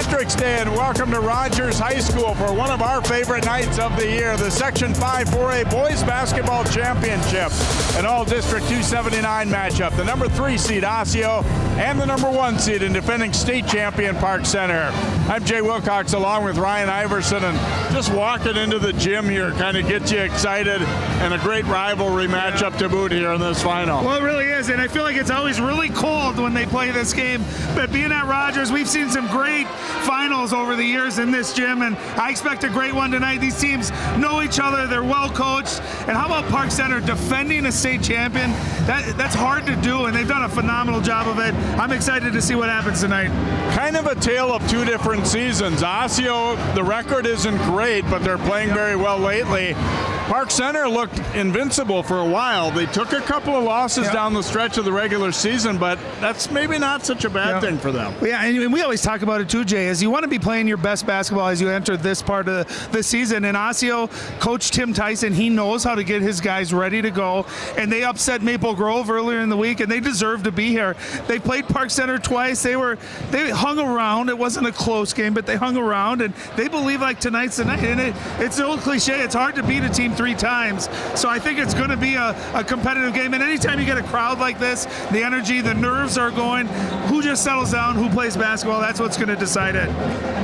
Patrick's Day and welcome to Rogers High School for one of our favorite nights of the year, the Section 5 4A Boys Basketball Championship, an all-district 279 matchup. The number 3 seed Osseo and the number 1 seed and defending state champion Park Center. I'm Jay Wilcox along with Ryan Iverson, and just walking into the gym here kind of gets you excited, and a great rivalry matchup to boot here in this final. Well, it really is, and I feel like it's always really cold when they play this game, but being at Rogers, we've seen some great finals over the years in this gym, and I expect a great one tonight. These teams know each other, they're well coached, and how about Park Center defending a state champion? That's hard to do, and they've done a phenomenal job of it. I'm excited to see what happens tonight. Kind of a tale of two different seasons. Osseo, the record isn't great, but they're playing very well lately. Park Center looked invincible for a while. They took a couple of losses down the stretch of the regular season, but that's maybe not such a bad thing for them. Yeah, and we always talk about it too, Jay, is you want to be playing your best basketball as you enter this part of the season. And Osseo, Coach Tim Tyson, he knows how to get his guys ready to go. And they upset Maple Grove earlier in the week, and they deserve to be here. They played Park Center twice. They hung around. It wasn't a close game, but they hung around, and they believe like tonight's the night. And it's an old cliche. It's hard to beat a team 3 times. So I think it's going to be a competitive game. And anytime you get a crowd like this, the energy, the nerves are going. Who just settles down? Who plays basketball? That's what's going to decide it.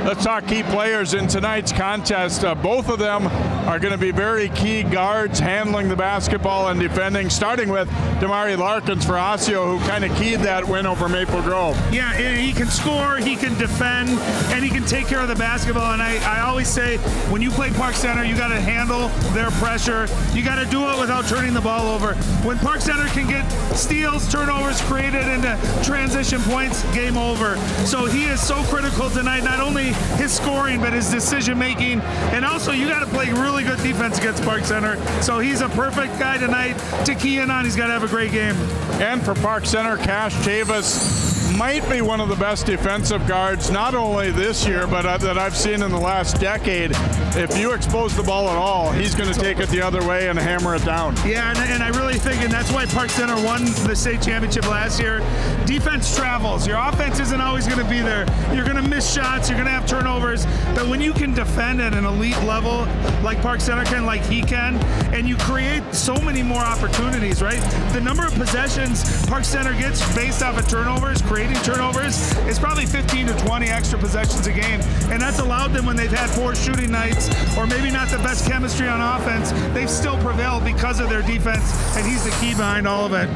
Let's talk key players in tonight's contest. Both of them are going to be very key guards handling the basketball and defending, starting with Damari Larkins for Osseo, who kind of keyed that win over Maple Grove. Yeah, he can score, he can defend, and he can take care of the basketball. And I always say, when you play Park Center, you got to handle their pressure. You got to do it without turning the ball over. When Park Center can get steals, turnovers created into transition points, game over. So he is so critical tonight, not only his scoring, but his decision making. And also, you got to play really good defense against Park Center. So he's a perfect guy tonight to key in on. He's got to have a great game. And for Park Center, Cash Chavis might be one of the best defensive guards, not only this year, but that I've seen in the last decade. If you expose the ball at all, he's going to take it the other way and hammer it down. Yeah, and I really think, and that's why Park Center won the state championship last year, defense travels. Your offense isn't always going to be there. You're going to miss shots, you're going to have turnovers, but when you can defend at an elite level like Park Center can, like he can, and you create so many more opportunities, right? The number of possessions Park Center gets based off of turnovers, creating turnovers, is probably 15 to 20 extra possessions a game, and that's allowed them when they've had poor shooting nights or maybe not the best chemistry on offense, they've still prevailed because of their defense, and he's the key behind all of it.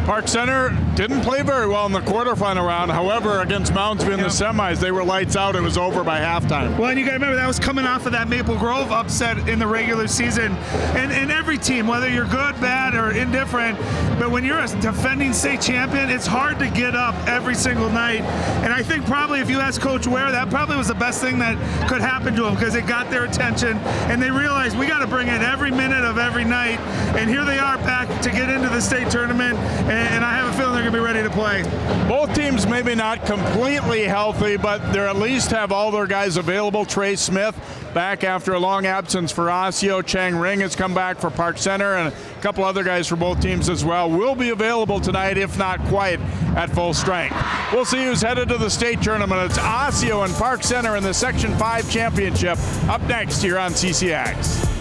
Park Center didn't play very well in the quarterfinal round. However, against Moundsview in the semis, they were lights out. It was over by halftime. Well, and you got to remember, that was coming off of that Maple Grove upset in the regular season. And every team, whether you're good, bad, or indifferent, but when you're a defending state champion, it's hard to get up every single night. And I think probably if you ask Coach Ware, that probably was the best thing that could happen to them, because it got their attention, and they realized we got to bring it every minute of every night. And here they are back to get into the state tournament. And I have a feeling they're going to be ready to play. Both teams maybe not completely healthy, but they at least have all their guys available. Trey Smith back after a long absence for Osseo. Chang Ring has come back for Park Center, and a couple other guys for both teams as well will be available tonight, if not quite at full strength. We'll see who's headed to the state tournament. It's Osseo and Park Center in the Section 5 championship. Up next here on CCX.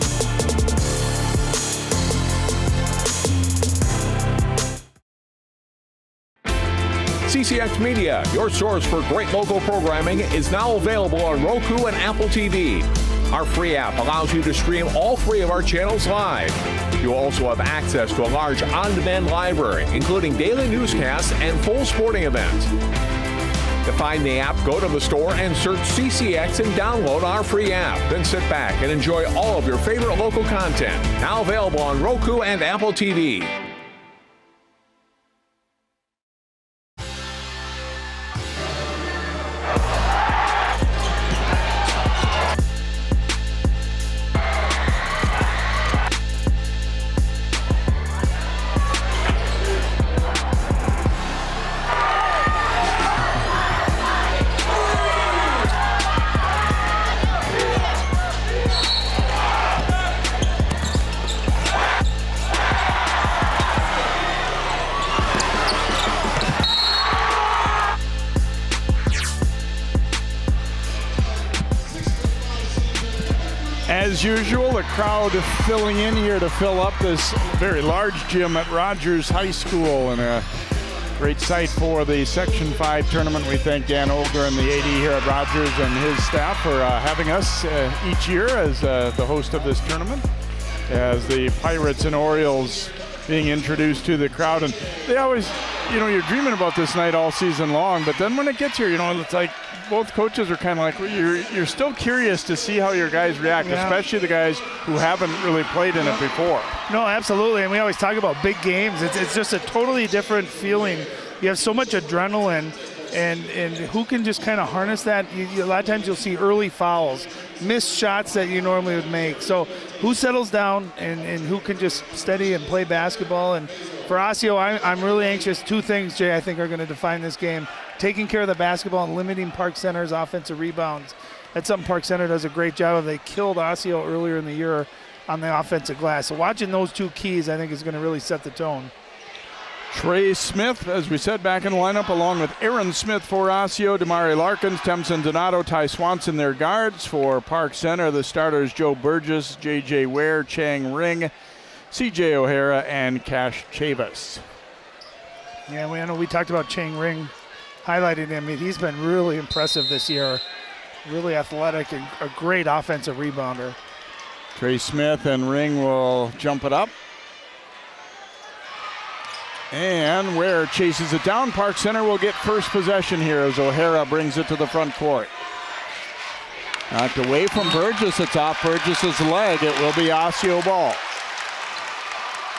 CCX Media, your source for great local programming, is now available on Roku and Apple TV. Our free app allows you to stream all 3 of our channels live. You'll also have access to a large on-demand library, including daily newscasts and full sporting events. To find the app, go to the store and search CCX and download our free app. Then sit back and enjoy all of your favorite local content. Now available on Roku and Apple TV. as usual, the crowd filling in here to fill up this very large gym at Rogers High School, and a great site for the Section 5 tournament. We thank Dan Olger and the AD here at Rogers and his staff for having us each year as the host of this tournament, as the Pirates and Orioles being introduced to the crowd. And they always, you're dreaming about this night all season long, but then when it gets here, it's like both coaches are kind of like, you're still curious to see how your guys react, especially the guys who haven't really played in it before. No, absolutely. And we always talk about big games. It's just a totally different feeling. You have so much adrenaline, and who can just kind of harness that? A lot of times you'll see early fouls, missed shots that you normally would make. So who settles down and who can just steady and play basketball? And for Osseo, I'm really anxious. Two things, Jay, I think are going to define this game. Taking care of the basketball and limiting Park Center's offensive rebounds. That's something Park Center does a great job of. They killed Osseo earlier in the year on the offensive glass. So watching those two keys, I think, is going to really set the tone. Trey Smith, as we said, back in the lineup, along with Aaron Smith for Osseo, Damari Larkins, Temson Donato, Ty Swanson, their guards. For Park Center, the starters Joe Burgess, J.J. Ware, Chang Ring, C.J. O'Hara, and Cash Chavis. Yeah, I know we talked about Chang Ring, highlighting him. He's been really impressive this year. Really athletic and a great offensive rebounder. Trey Smith and Ring will jump it up. And Ware chases it down. Park Center will get first possession here as O'Hara brings it to the front court. Knocked away from Burgess. It's off Burgess's leg. It will be Osseo ball.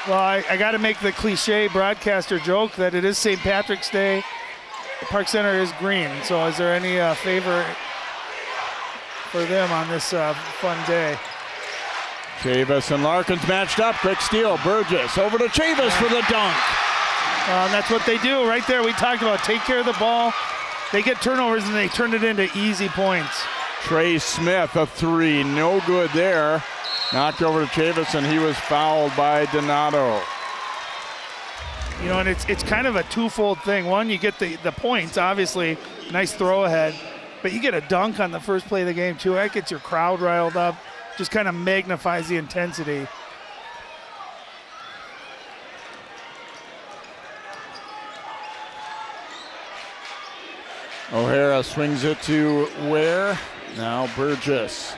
Well, I got to make the cliche broadcaster joke that it is St. Patrick's Day. Park Center is green. So is there any favor for them on this fun day? Chavis and Larkins matched up. Quick steal. Burgess over to Chavis for the dunk. And that's what they do right there. We talked about take care of the ball. They get turnovers and they turn it into easy points. Trey Smith, a three. No good there. Knocked over to Chavis, and he was fouled by Donato. And it's kind of a twofold thing. One, you get the points, obviously. Nice throw ahead. But you get a dunk on the first play of the game, too. That gets your crowd riled up. Just kind of magnifies the intensity. O'Hara swings it to Ware. Now Burgess.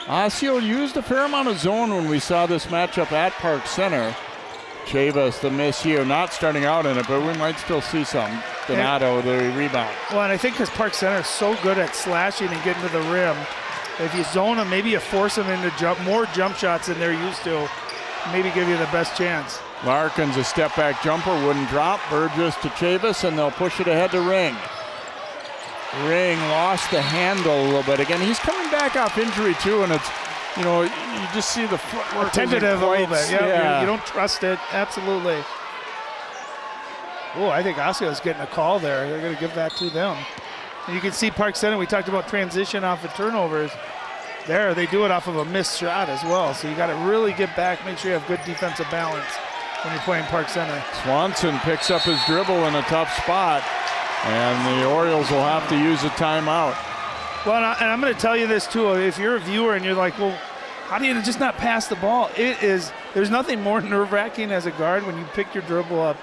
Osseo used a fair amount of zone when we saw this matchup at Park Center. Chavis, the miss here, not starting out in it, but we might still see some. Donato, the rebound. Well, and I think because Park Center is so good at slashing and getting to the rim, if you zone them, maybe you force them into more jump shots than they're used to, maybe give you the best chance. Larkins, a step-back jumper, wouldn't drop. Burgess to Chavis, and they'll push it ahead to Ring. Ring lost the handle a little bit. Again, he's coming back off injury, too, and it's, you just see the footwork. Tentative a little bit. Yeah. You don't trust it. Absolutely. Oh, I think Osseo's getting a call there. They're going to give that to them. And you can see Park Center, we talked about transition off of turnovers. There, they do it off of a missed shot as well. So you got to really get back, make sure you have good defensive balance when you're playing Park Center. Swanson picks up his dribble in a tough spot, and the Orioles will have to use a timeout. Well, and I'm going to tell you this too. If you're a viewer and you're like, well, how do you just not pass the ball? There's nothing more nerve-wracking as a guard when you pick your dribble up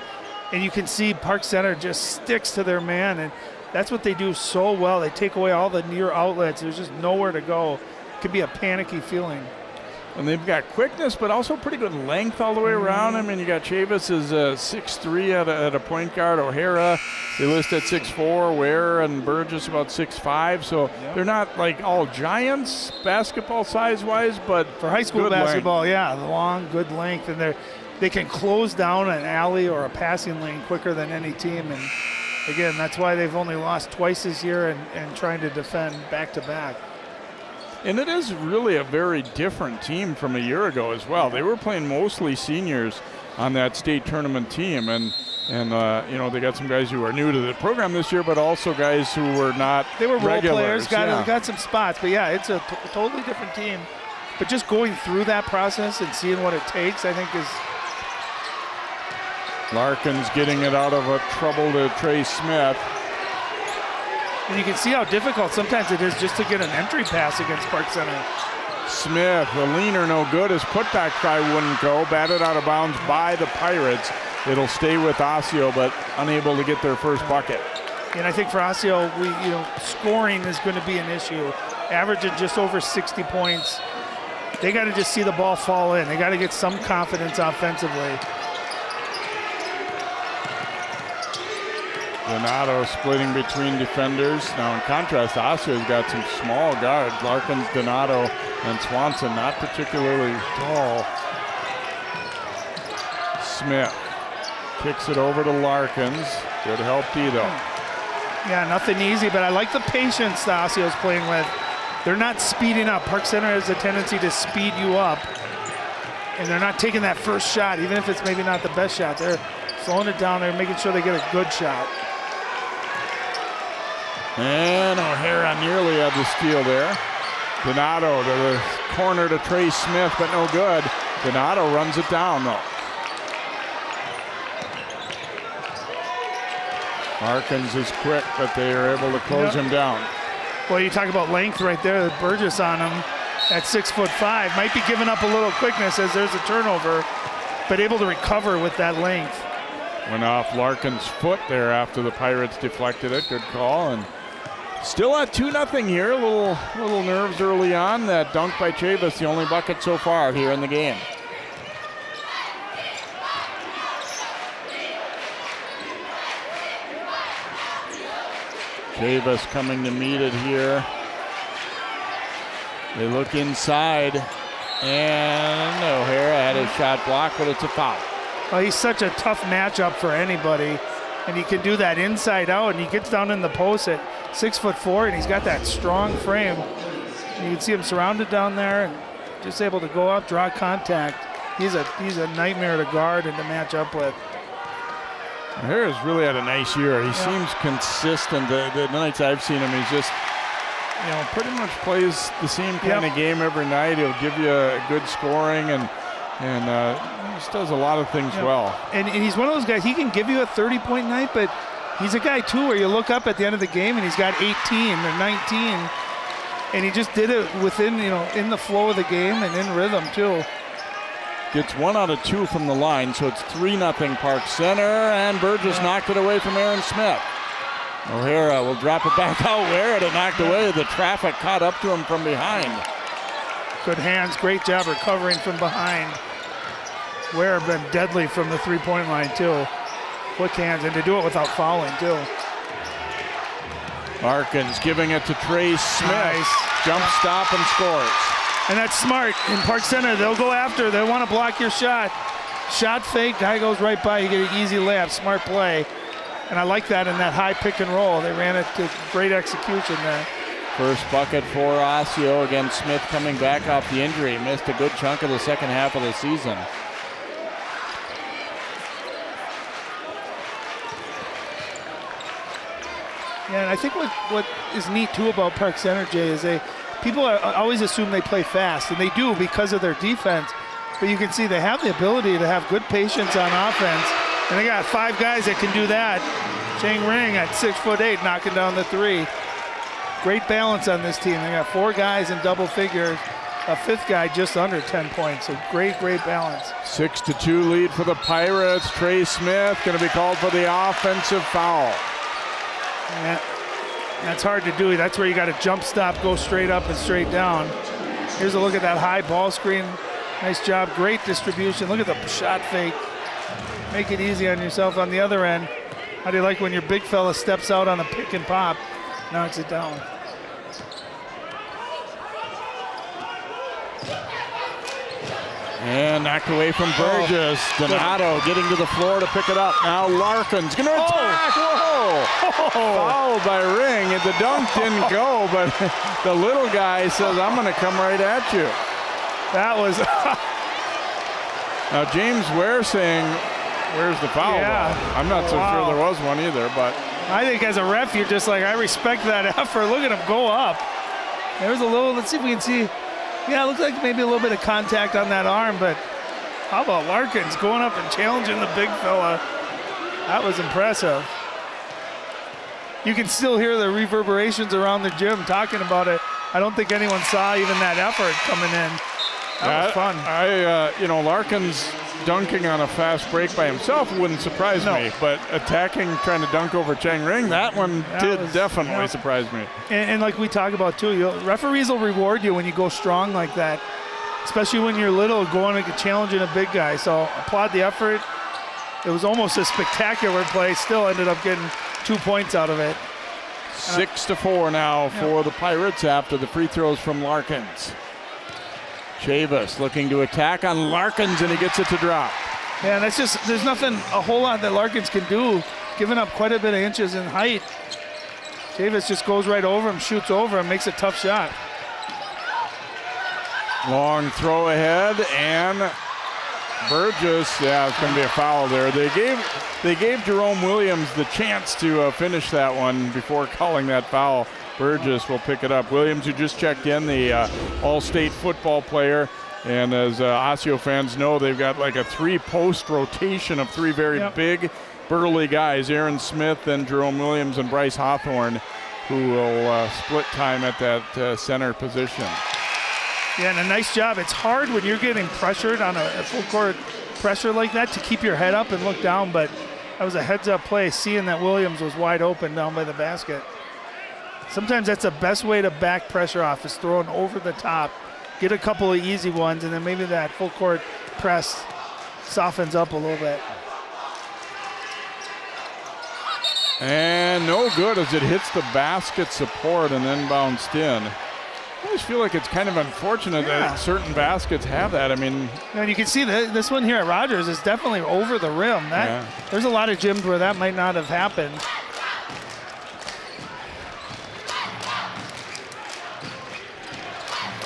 and you can see Park Center just sticks to their man, and that's what they do so well. They take away all the near outlets. There's just nowhere to go. It can be a panicky feeling. And they've got quickness, but also pretty good length all the way around him. And you got Chavis is 6'3" at a point guard. O'Hara, they list at 6'4". Ware and Burgess about 6'5". So they're not like all giants basketball size-wise, but for high school basketball, the long, good length. And they can close down an alley or a passing lane quicker than any team. And again, that's why they've only lost twice this year and trying to defend back-to-back. And it is really a very different team from a year ago as well. They were playing mostly seniors on that state tournament team, and they got some guys who are new to the program this year, but also guys who were not. They were role regulars. players, got some spots, but it's a totally different team. But just going through that process and seeing what it takes, I think is. Larkins getting it out of a trouble to Trey Smith. And you can see how difficult sometimes it is just to get an entry pass against Park Center. Smith, the leaner, no good. His putback try wouldn't go. Batted out of bounds by the Pirates. It'll stay with Osseo, but unable to get their first bucket. And I think for Osseo, scoring is going to be an issue. Averaging just over 60 points. They got to just see the ball fall in. They got to get some confidence offensively. Donato splitting between defenders. Now, in contrast, Osseo's got some small guards. Larkins, Donato, and Swanson, not particularly tall. Smith kicks it over to Larkins. Good help, Tito. Yeah, nothing easy, but I like the patience that Osseo's playing with. They're not speeding up. Park Center has a tendency to speed you up, and they're not taking that first shot, even if it's maybe not the best shot. They're slowing it down. They're making sure they get a good shot. And O'Hara nearly had the steal there. Donato to the corner to Trey Smith, but no good. Donato runs it down, though. Larkins is quick, but they are able to close him down. Well, you talk about length right there. Burgess on him at 6'5". Might be giving up a little quickness as there's a turnover, but able to recover with that length. Went off Larkins' foot there after the Pirates deflected it. Good call. And still at 2-0 here. A little nerves early on. That dunk by Chavis, the only bucket so far here in the game. Chavis coming to meet it here. They look inside, and O'Hara had his shot blocked, but it's a foul. Well, he's such a tough matchup for anybody, and he can do that inside out, and he gets down in the post at 6'4", and he's got that strong frame. And you can see him surrounded down there, and just able to go up, draw contact. He's a nightmare to guard and to match up with. O'Hara's really had a nice year. He seems consistent. The nights I've seen him, he's just, pretty much plays the same kind of game every night. He'll give you a good scoring and he just does a lot of things well. And he's one of those guys, he can give you a 30-point night, but he's a guy, too, where you look up at the end of the game and he's got 18 or 19, and he just did it within, in the flow of the game and in rhythm, too. Gets 1 out of 2 from the line, so it's 3-0 Park Center, and Burgess knocked it away from Aaron Smith. O'Hara will drop it back out where it knocked away. The traffic caught up to him from behind. Good hands, great job recovering from behind. Ware been deadly from the three-point line, too. Quick hands, and to do it without fouling, too. Larkins giving it to Trey Smith. Nice. Jump stop and scores. And that's smart. In Park Center, they'll go after. They want to block your shot. Shot fake, guy goes right by, you get an easy layup, smart play. And I like that in that high pick and roll. They ran it to great execution there. First bucket for Osseo. Again, Smith coming back off the injury. Missed a good chunk of the second half of the season. Yeah, and I think what is neat, too, about Park Center, Jay, is people always assume they play fast, and they do because of their defense. But you can see they have the ability to have good patience on offense, and they got 5 guys that can do that. Chang Ring at 6'8", knocking down the 3. Great balance on this team. They got 4 guys in double figures, a 5th guy just under 10 points. So great balance. 6-2 lead for the Pirates. Trey Smith going to be called for the offensive foul. Yeah. That's hard to do. That's where you got to jump stop, go straight up and straight down. Here's a look at that high ball screen. Nice job, great distribution. Look at the shot fake. Make it easy on yourself on the other end. How do you like when your big fella steps out on a pick and pop, knocks it down? And knocked away from Burgess. Donato getting to the floor to pick it up. Now Larkins going to attack. Whoa! Fouled by Ring. The dunk didn't go, but the little guy says, I'm going to come right at you. That was... Now James Ware saying, where's the foul? Yeah. I'm not so sure there was one either, but... I think as a ref, you're just like, I respect that effort. Look at him go up. There's a little, let's see if we can see. Yeah, it looks like maybe a little bit of contact on that arm, but how about Larkins going up and challenging the big fella? That was impressive. you can still hear the reverberations around the gym talking about it. I don't think anyone saw even that effort coming in. That was fun. Larkins dunking on a fast break by himself wouldn't surprise me, but attacking, trying to dunk over Chang Ring, that one definitely surprise me. And like we talk about too, referees will reward you when you go strong like that, especially when you're little, going and challenging a big guy. So applaud the effort. It was almost a spectacular play. Still ended up getting 2 points out of it. 6-4 now for the Pirates after the free throws from Larkins. Chavis looking to attack on Larkins, and he gets it to drop. Yeah, that's just, there's nothing a whole lot that Larkins can do, giving up quite a bit of inches in height. Chavis just goes right over him, shoots over him, makes a tough shot. Long throw ahead, and Burgess, it's going to be a foul there. They gave Jerome Williams the chance to finish that one before calling that foul. Burgess will pick it up. Williams, who just checked in, the All-State football player. And as Osseo fans know, they've got like a 3-post rotation of 3 very big, burly guys, Aaron Smith and Jerome Williams and Bryce Hawthorne, who will split time at that center position. Yeah, and a nice job. It's hard when you're getting pressured on a full court pressure like that to keep your head up and look down, but that was a heads-up play, seeing that Williams was wide open down by the basket. Sometimes that's the best way to back pressure off, is throwing over the top, get a couple of easy ones, and then maybe that full court press softens up a little bit. And no good as it hits the basket support and then bounced in. I always feel like it's kind of unfortunate that certain baskets have that. I mean, and you can see that this one here at Rogers is definitely over the rim. There's a lot of gyms where that might not have happened.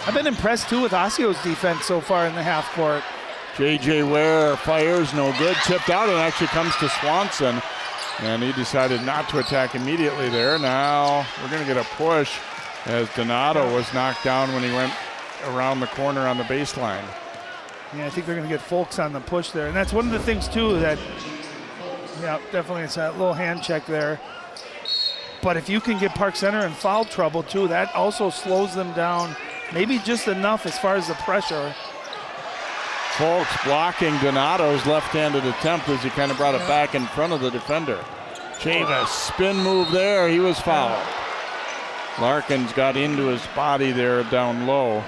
I've been impressed too with Osseo's defense so far in the half court. J.J. Ware fires, no good, tipped out, and actually comes to Swanson. And he decided not to attack immediately there. Now we're going to get a push as Donato was knocked down when he went around the corner on the baseline. Yeah, I think they're going to get Folks on the push there. And that's one of the things too that, definitely it's that little hand check there. But if you can get Park Center in foul trouble too, that also slows them down. Maybe just enough as far as the pressure. Folks blocking Donato's left-handed attempt as he kind of brought it back in front of the defender. Chavis, spin move there, he was fouled. Larkins got into his body there down low.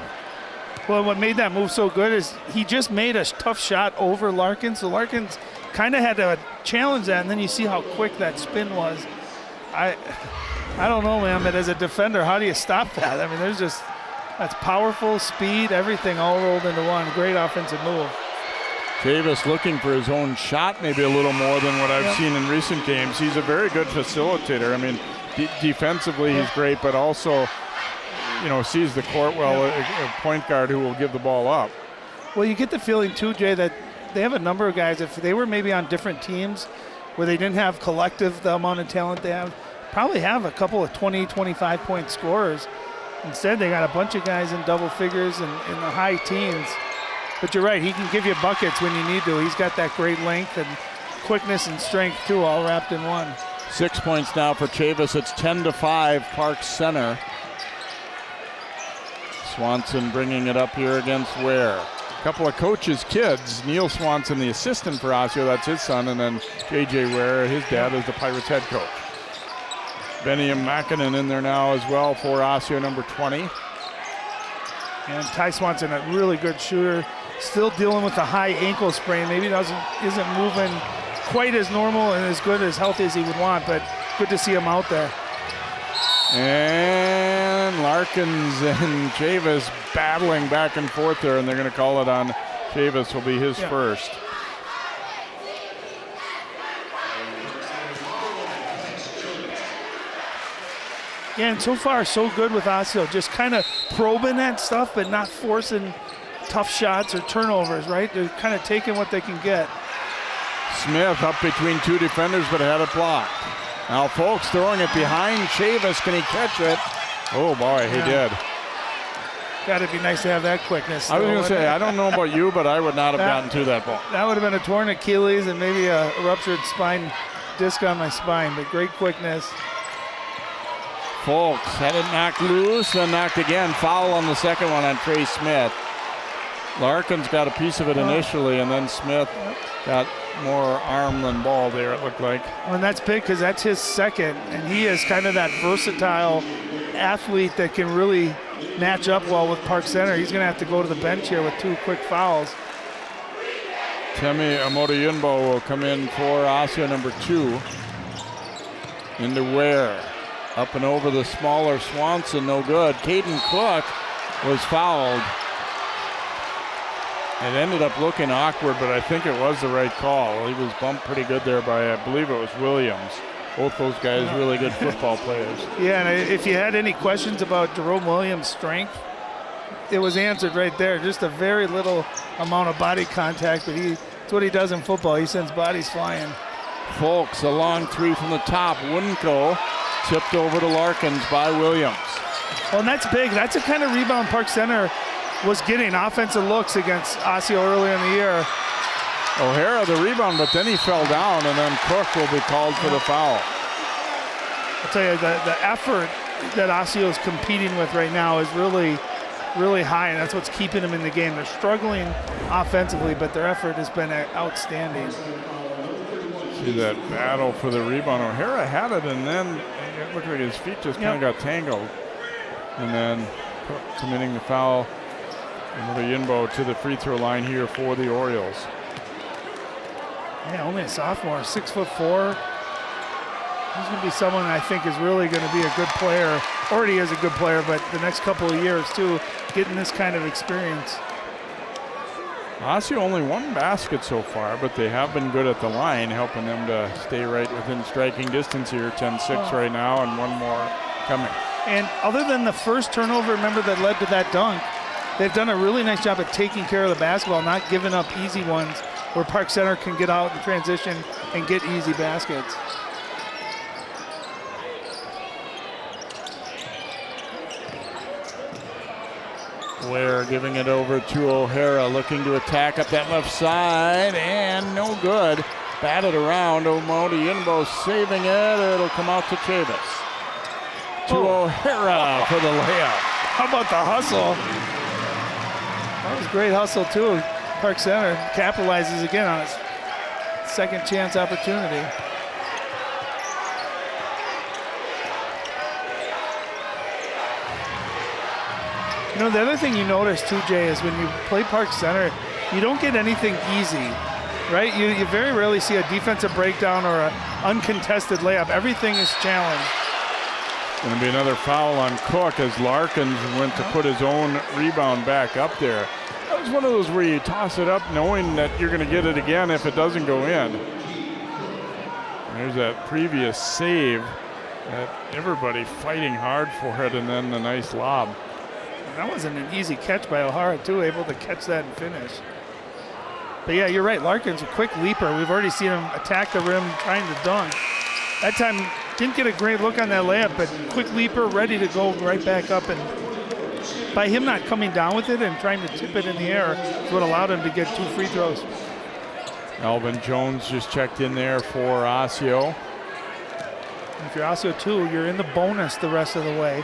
Well, what made that move so good is he just made a tough shot over Larkins, so Larkins kind of had to challenge that, and then you see how quick that spin was. I don't know, man, but as a defender, how do you stop that? I mean, that's powerful, speed, everything all rolled into one. Great offensive move. Chavis looking for his own shot maybe a little more than what I've seen in recent games. He's a very good facilitator. I mean, defensively he's great, but also, sees the court well, a point guard who will give the ball up. Well, you get the feeling too, Jay, that they have a number of guys, if they were maybe on different teams where they didn't have collective the amount of talent they have, probably have a couple of 20, 25-point scorers. Instead, they got a bunch of guys in double figures and in the high teens. But you're right, he can give you buckets when you need to. He's got that great length and quickness and strength, too, all wrapped in one. 6 points now for Chavis. It's 10-5, Park Center. Swanson bringing it up here against Ware. A couple of coaches' kids. Neil Swanson, the assistant for Osseo, that's his son, and then J.J. Ware, his dad, is the Pirates head coach. Beniam Makinen in there now as well for Osseo, number 20. And Ty Swanson, a really good shooter, still dealing with the high ankle sprain. Maybe isn't moving quite as normal and as good as healthy as he would want, but good to see him out there. And Larkins and Chavis battling back and forth there, and they're going to call it on Chavis. Will be his first. Yeah, and so far so good with Osseo, just kind of probing that stuff but not forcing tough shots or turnovers, right? They're kind of taking what they can get. Smith up between two defenders but had it blocked. Now Folks throwing it behind Chavis. Can he catch it? Oh boy, he did. Got to be nice to have that quickness. I was going to say, I don't know about you, but I would not have gotten to that ball. That would have been a torn Achilles and maybe a ruptured spine disc on my spine, but great quickness. Folks had it knocked loose and knocked again. Foul on the second one on Trey Smith. Larkins got a piece of it initially, and then Smith got more arm than ball there, it looked like. And that's big because that's his second, and he is kind of that versatile athlete that can really match up well with Park Center. He's going to have to go to the bench here with 2 quick fouls. Temi Amotoyinbo will come in for Osseo number 2. Into Ware. Up and over the smaller Swanson, no good. Caden Cook was fouled. It ended up looking awkward, but I think it was the right call. He was bumped pretty good there by, I believe it was Williams. Both those guys really good football players. Yeah, and if you had any questions about Jerome Williams' strength, it was answered right there. Just a very little amount of body contact, but it's what he does in football. He sends bodies flying. Folks, a long 3 from the top. Wouldn't go. Tipped over to Larkins by Williams. Well, and that's big. That's the kind of rebound Park Center was getting. Offensive looks against Osseo earlier in the year. O'Hara the rebound, but then he fell down, and then Cook will be called for the foul. I'll tell you, the effort that Osseo is competing with right now is really, really high, and that's what's keeping them in the game. They're struggling offensively, but their effort has been outstanding. See that battle for the rebound. O'Hara had it, and then it looked like his feet just kind of got tangled. And then Cook committing the foul. Yinbo to the free throw line here for the Orioles. Yeah, only a sophomore, 6'4". He's going to be someone I think is really going to be a good player. Already is a good player, but the next couple of years too, getting this kind of experience. Osseo only 1 basket so far, but they have been good at the line, helping them to stay right within striking distance here. 10-6 right now, and 1 more coming. And other than the first turnover, remember, that led to that dunk, they've done a really nice job at taking care of the basketball, not giving up easy ones where Park Center can get out and transition and get easy baskets. Ware giving it over to O'Hara, looking to attack up that left side, and no good. Batted around. Amotoyinbo saving it. It'll come out to Chavis. To O'Hara for the layup. How about the hustle? That was great hustle too. Park Center capitalizes again on its second chance opportunity. You know, the other thing you notice too, Jay, is when you play Park Center, you don't get anything easy, right? You very rarely see a defensive breakdown or an uncontested layup. Everything is challenged. Going to be another foul on Cook as Larkins went to put his own rebound back up there. That was one of those where you toss it up knowing that you're going to get it again if it doesn't go in. There's that previous save, that everybody fighting hard for it, and then the nice lob. That wasn't an easy catch by O'Hara too, able to catch that and finish. But yeah, you're right, Larkins, a quick leaper. We've already seen him attack the rim trying to dunk. That time didn't get a great look on that layup, but quick leaper, ready to go right back up. And by him not coming down with it and trying to tip it in the air is what allowed him to get 2 free throws. Alvin Jones just checked in there for Osseo. And if you're Osseo too, you're in the bonus the rest of the way.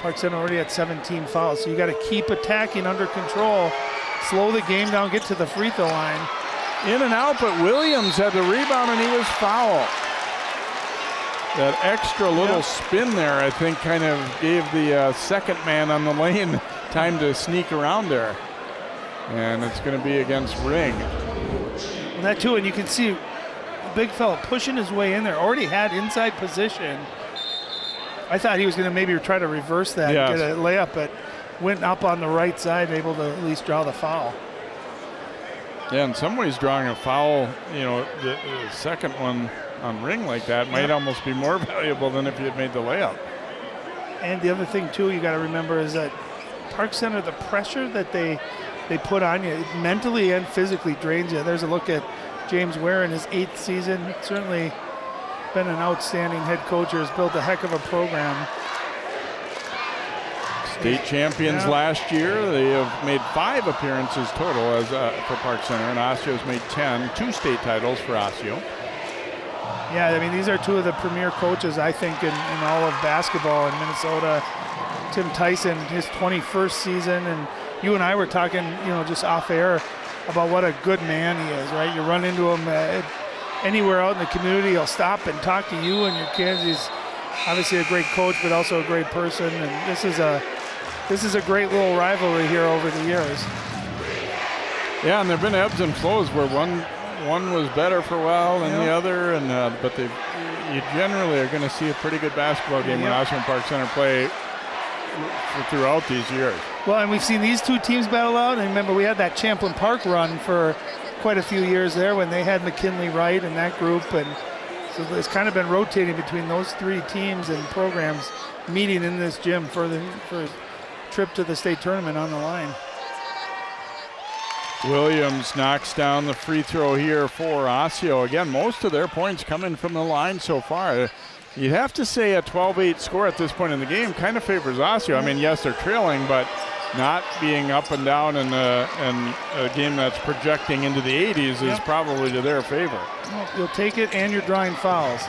Park Center already had 17 fouls, so you got to keep attacking under control, slow the game down, get to the free throw line. In and out, but Williams had the rebound and he was fouled. That extra little spin there, I think, kind of gave the second man on the lane time to sneak around there. And it's going to be against Ring. Well, that too, and you can see the big fella pushing his way in there, already had inside position. I thought he was going to maybe try to reverse that, get a layup, but went up on the right side, able to at least draw the foul. Yeah, in some ways drawing a foul, you know, the second one on Ring like that might almost be more valuable than if you had made the layup. And the other thing too you got to remember is that Park Center, the pressure that they put on you mentally and physically drains you. There's a look at James Ware in his 8th season. Certainly been an outstanding head coach, has built a heck of a program. State champions last year. They have made 5 appearances total as for Park Center, and Osseo's made 10. 2 state titles for Osseo. Yeah, I mean, these are two of the premier coaches, I think, in all of basketball in Minnesota. Tim Tyson, his 21st season, and you and I were talking, just off air about what a good man he is, right? You run into him anywhere out in the community, he'll stop and talk to you and your kids. He's obviously a great coach, but also a great person, and this is a great little rivalry here over the years. Yeah, and there have been ebbs and flows where one was better for a while than the other, and but you generally are going to see a pretty good basketball game when Osseo Park Center play throughout these years. Well, and we've seen these two teams battle out, and remember we had that Champlin Park run for quite a few years there when they had McKinley Wright and that group, and so it's kind of been rotating between those three teams and programs meeting in this gym for a trip to the state tournament on the line. Williams knocks down the free throw here for Osseo. Again, most of their points coming from the line so far. You'd have to say a 12-8 score at this point in the game kind of favors Osseo. I mean, yes, they're trailing, but not being up and down in a game that's projecting into the 80s is probably to their favor. Well, you'll take it, and you're drawing fouls.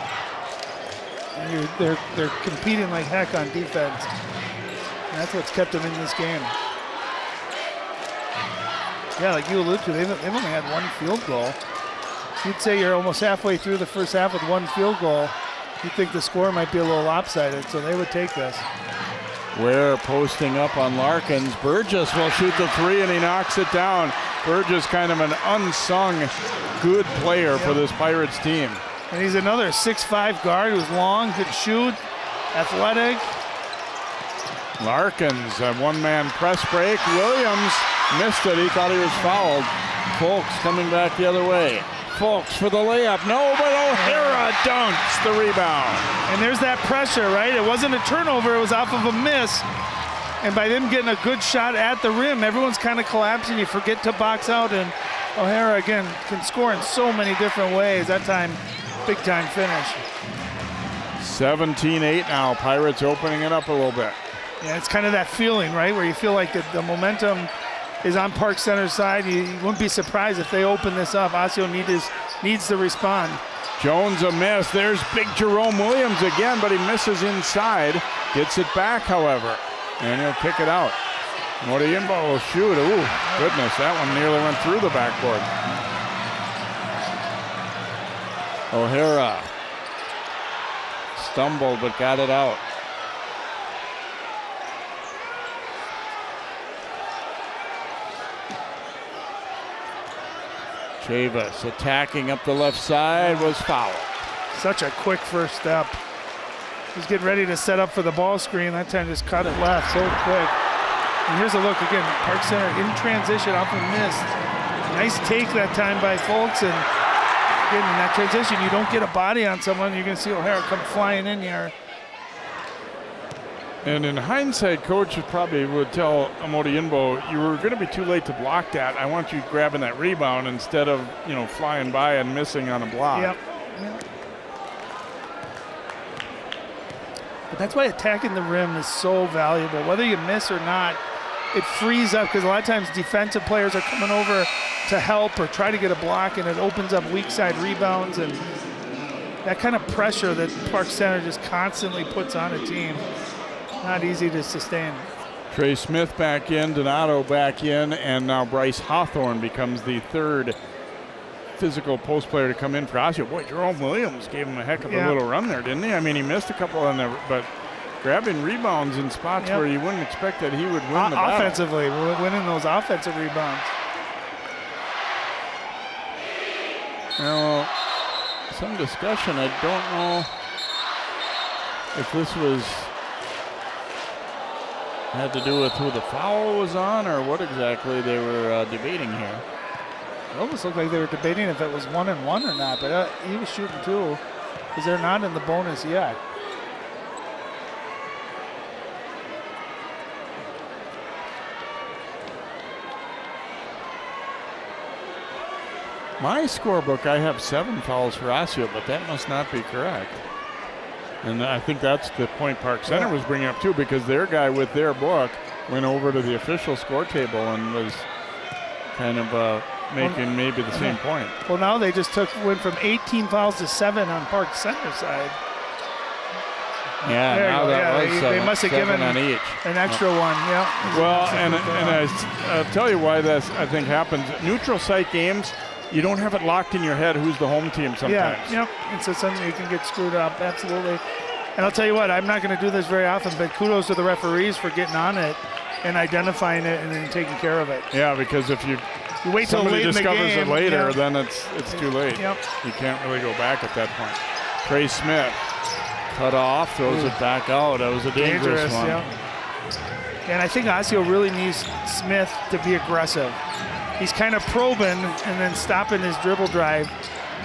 And they're competing like heck on defense. And that's what's kept them in this game. Yeah, like you alluded to, they've only had one field goal. You'd say you're almost halfway through the first half with one field goal. You'd think the score might be a little lopsided, so they would take this. Ware posting up on Larkins. Burgess will shoot the three, and he knocks it down. Burgess kind of an unsung good player for this Pirates team. And he's another 6'5" guard who's long, can shoot, athletic. Larkins, a one-man press break. Williams missed it. He thought he was fouled. Folks coming back the other way. Folks for the layup. No, but O'Hara dunks the rebound. And there's that pressure, right? It wasn't a turnover. It was off of a miss. And by them getting a good shot at the rim, everyone's kind of collapsing. You forget to box out, and O'Hara, again, can score in so many different ways. That time, big-time finish. 17-8 now. Pirates opening it up a little bit. Yeah, it's kind of that feeling, right, where you feel like the momentum is on Park Center's side. You wouldn't be surprised if they open this up. Osseo needs to respond. Jones a miss. There's big Jerome Williams again, but he misses inside. Gets it back, however, and he'll kick it out. Modiimbo will shoot. Ooh, goodness, that one nearly went through the backboard. O'Hara stumbled but got it out. Chavis attacking up the left side was fouled. Such a quick first step. He's getting ready to set up for the ball screen. That time just cut it left so quick. And here's a look again. Park Center in transition off a miss. Nice take that time by Folks. And again, in that transition, you don't get a body on someone. You're going to see O'Hara come flying in here. And in hindsight, coach probably would tell Modiimbo, you were going to be too late to block that. I want you grabbing that rebound instead of, flying by and missing on a block. Yep. But that's why attacking the rim is so valuable. Whether you miss or not, it frees up, because a lot of times defensive players are coming over to help or try to get a block, and it opens up weak side rebounds, and that kind of pressure that Park Center just constantly puts on a team. Not easy to sustain. Trey Smith back in, Donato back in, and now Bryce Hawthorne becomes the third physical post player to come in for Osseo. Boy, Jerome Williams gave him a heck of a little run there, didn't he? I mean, he missed a couple on there, but grabbing rebounds in spots where you wouldn't expect that he would win the battle. Offensively, winning those offensive rebounds. Now, some discussion. I don't know if this had to do with who the foul was on or what exactly they were debating here. It almost looked like they were debating if it was 1-1 or not, but he was shooting too, because they're not in the bonus yet. My scorebook, I have 7 fouls for Osseo, but that must not be correct. And I think that's the point Park Center was bringing up too, because their guy with their book went over to the official score table and was kind of making maybe the same point. Well, now they just went from 18 fouls to 7 on Park Center side. Yeah, now that was they must have given on each. an extra one. Yeah. Well, and I'll tell you why this I think happens. Neutral site games, you don't have it locked in your head who's the home team sometimes. Yeah, and so something you can get screwed up. Absolutely. And I'll tell you what, I'm not going to do this very often, but kudos to the referees for getting on it and identifying it and then taking care of it. Yeah, because if you wait till somebody late in the discovers game, it later, then it's too late. Yep. You can't really go back at that point. Trey Smith cut off, throws it back out. That was a dangerous one. Yep. And I think Osseo really needs Smith to be aggressive. He's kind of probing and then stopping his dribble drive.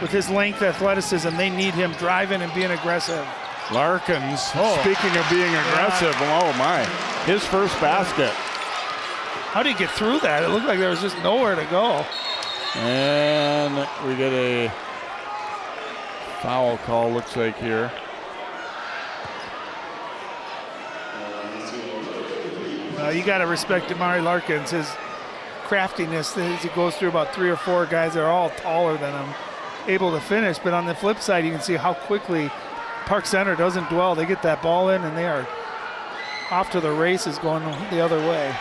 With his length, athleticism, they need him driving and being aggressive. Larkins, speaking of being aggressive, oh my, his first basket. How did he get through that? It looked like there was just nowhere to go. And we get a foul call, looks like here. You got to respect Amari Larkins, his craftiness as he goes through about 3 or 4 guys that are all taller than him, able to finish. But on the flip side, you can see how quickly Park Center doesn't dwell. They get that ball in, and they are off to the races going the other way.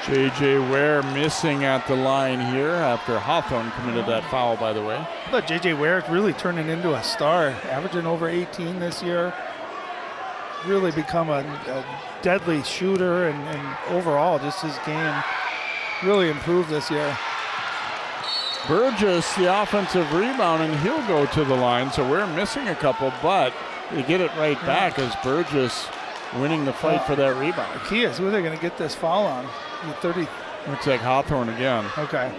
J.J. Ware missing at the line here after Hawthorne committed that foul, by the way. But J.J. Ware really turning into a star, averaging over 18 this year. Really become a deadly shooter, and overall just his game really improved this year. Burgess, the offensive rebound, and he'll go to the line. So we're missing a couple, but they get it right back as Burgess winning the fight for that rebound. The key is who they're going to get this foul on. 30. Looks like Hawthorne again. Okay.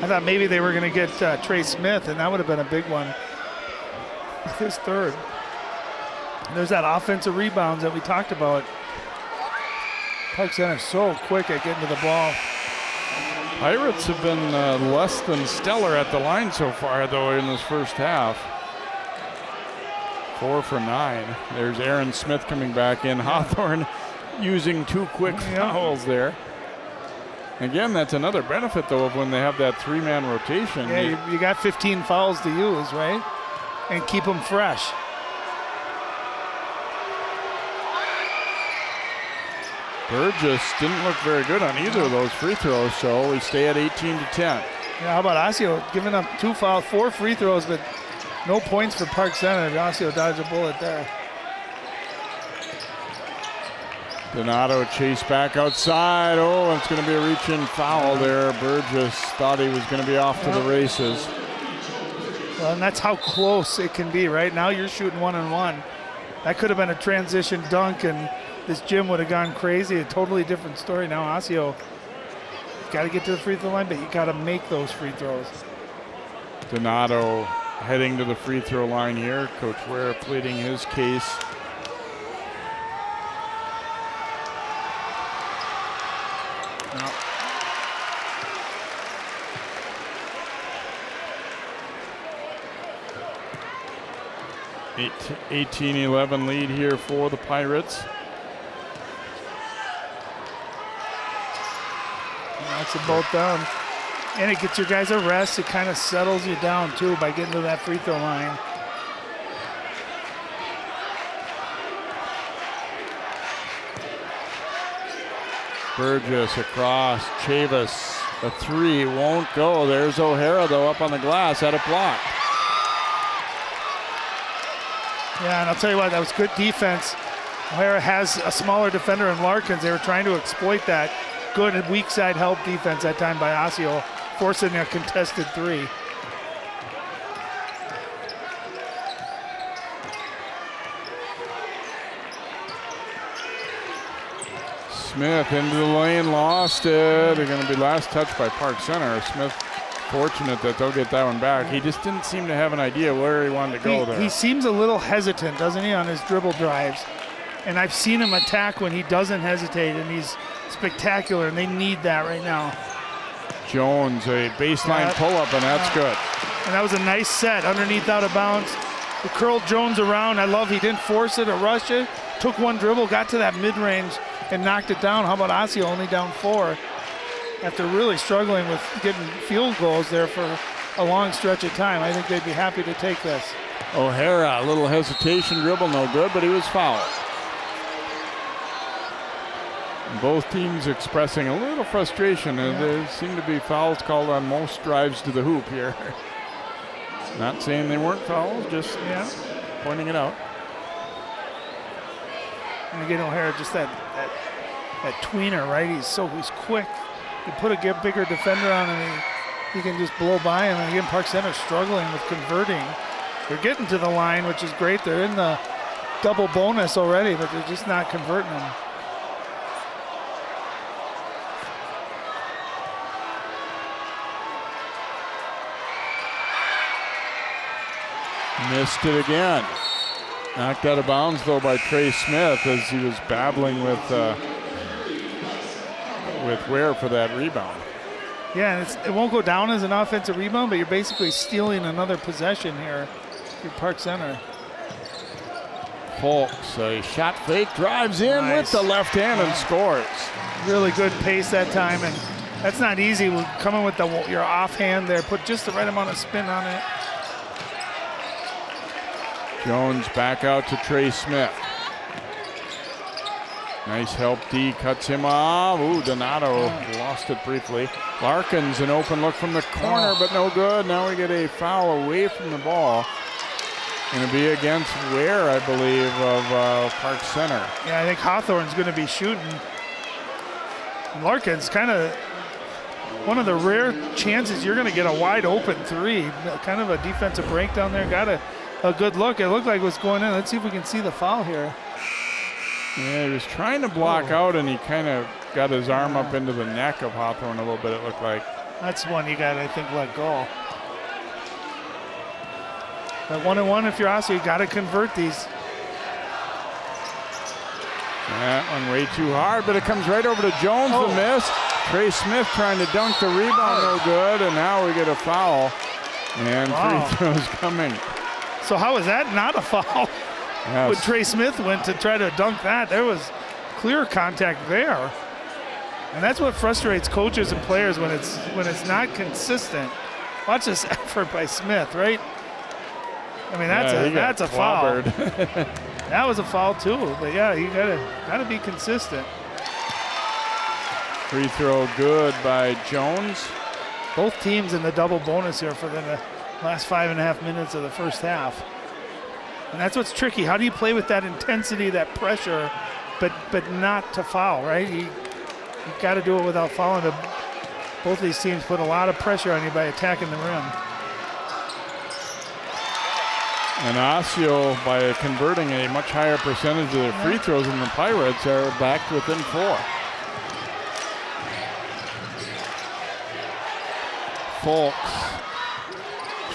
I thought maybe they were going to get Trey Smith, and that would have been a big one. His third. There's that offensive rebounds that we talked about. Park Center so quick at getting to the ball. Pirates have been less than stellar at the line so far, though, in this first half. 4 for 9. There's Aaron Smith coming back in. Hawthorne using 2 quick fouls there. Again, that's another benefit, though, of when they have that 3-man rotation. Yeah, you got 15 fouls to use, right? And keep them fresh. Burgess didn't look very good on either of those free throws, so we stay at 18-10. Yeah, how about Osseo giving up 2 fouls, 4 free throws, but no points for Park Center. Osseo dodged a bullet there. Donato chased back outside. Oh, it's going to be a reach-in foul there. Burgess thought he was going to be off to the races. Well, and that's how close it can be, right? Now you're shooting 1-on-1. That could have been a transition dunk, and this gym would have gone crazy. A totally different story. Now Osseo got to get to the free throw line, but you got to make those free throws. Donato heading to the free throw line here. Coach Ware pleading his case. No. Eight, 18-11 lead here for the Pirates. Knocks them both down. And it gets your guys a rest. It kind of settles you down, too, by getting to that free throw line. Burgess across. Chavis, a 3 won't go. There's O'Hara, though, up on the glass. Had it blocked. Yeah, and I'll tell you what, that was good defense. O'Hara has a smaller defender in Larkins. They were trying to exploit that. Good and weak side help defense that time by Osseo, forcing a contested 3. Smith into the lane, lost it. They're going to be last touched by Park Center. Smith fortunate that they'll get that one back. He just didn't seem to have an idea where he wanted to go there. He seems a little hesitant, doesn't he, on his dribble drives? And I've seen him attack when he doesn't hesitate, and he's spectacular, and they need that right now. Jones, a baseline pull-up, and that's good. And that was a nice set underneath out of bounds. He curled Jones around. I love he didn't force it or rush it. Took one dribble, got to that mid-range, and knocked it down. How about Osseo only down 4? after really struggling with getting field goals there for a long stretch of time. I think they'd be happy to take this. O'Hara, a little hesitation dribble, no good, but he was fouled. Both teams expressing a little frustration. There seem to be fouls called on most drives to the hoop here. Not saying they weren't fouls, just pointing it out. And again, O'Hara, just that tweener, right? He's quick. You put a bigger defender on him, he can just blow by him. And again, Park Center struggling with converting. They're getting to the line, which is great. They're in the double bonus already, but they're just not converting them. Missed it again. Knocked out of bounds, though, by Trey Smith as he was battling with Ware for that rebound. Yeah, and it won't go down as an offensive rebound, but you're basically stealing another possession here for Park Center. Folks, a shot fake, drives in with the left hand and scores. Really good pace that time, and that's not easy. Coming with your offhand there, put just the right amount of spin on it. Jones back out to Trey Smith. Nice help, D cuts him off. Ooh, Donato lost it briefly. Larkins, an open look from the corner, but no good. Now we get a foul away from the ball. Going to be against Ware, I believe, of Park Center. Yeah, I think Hawthorne's going to be shooting. Larkins, kind of one of the rare chances you're going to get a wide open three. Kind of a defensive breakdown there. Got a good look. It looked like it was going in. Let's see if we can see the foul here. Yeah, he was trying to block out, and he kind of got his arm up into the neck of Hawthorne a little bit, it looked like. That's one you got to, I think, let go. But 1-1 if you're Osseo, you got to convert these. That one way too hard, but it comes right over to Jones, the miss. Trey Smith trying to dunk the rebound, no good, and now we get a foul. And free throws coming. So how is that not a foul? Yes. When Trey Smith went to try to dunk that, there was clear contact there. And that's what frustrates coaches and players when it's not consistent. Watch this effort by Smith, right? I mean, that's a foul. That was a foul too. But yeah, you gotta be consistent. Free throw good by Jones. Both teams in the double bonus here for the last 5.5 minutes of the first half. And that's what's tricky. How do you play with that intensity, that pressure, but not to foul, right? You got to do it without fouling. Both these teams put a lot of pressure on you by attacking the rim. And Osseo, by converting a much higher percentage of their free throws than the Pirates, are back within 4. Folks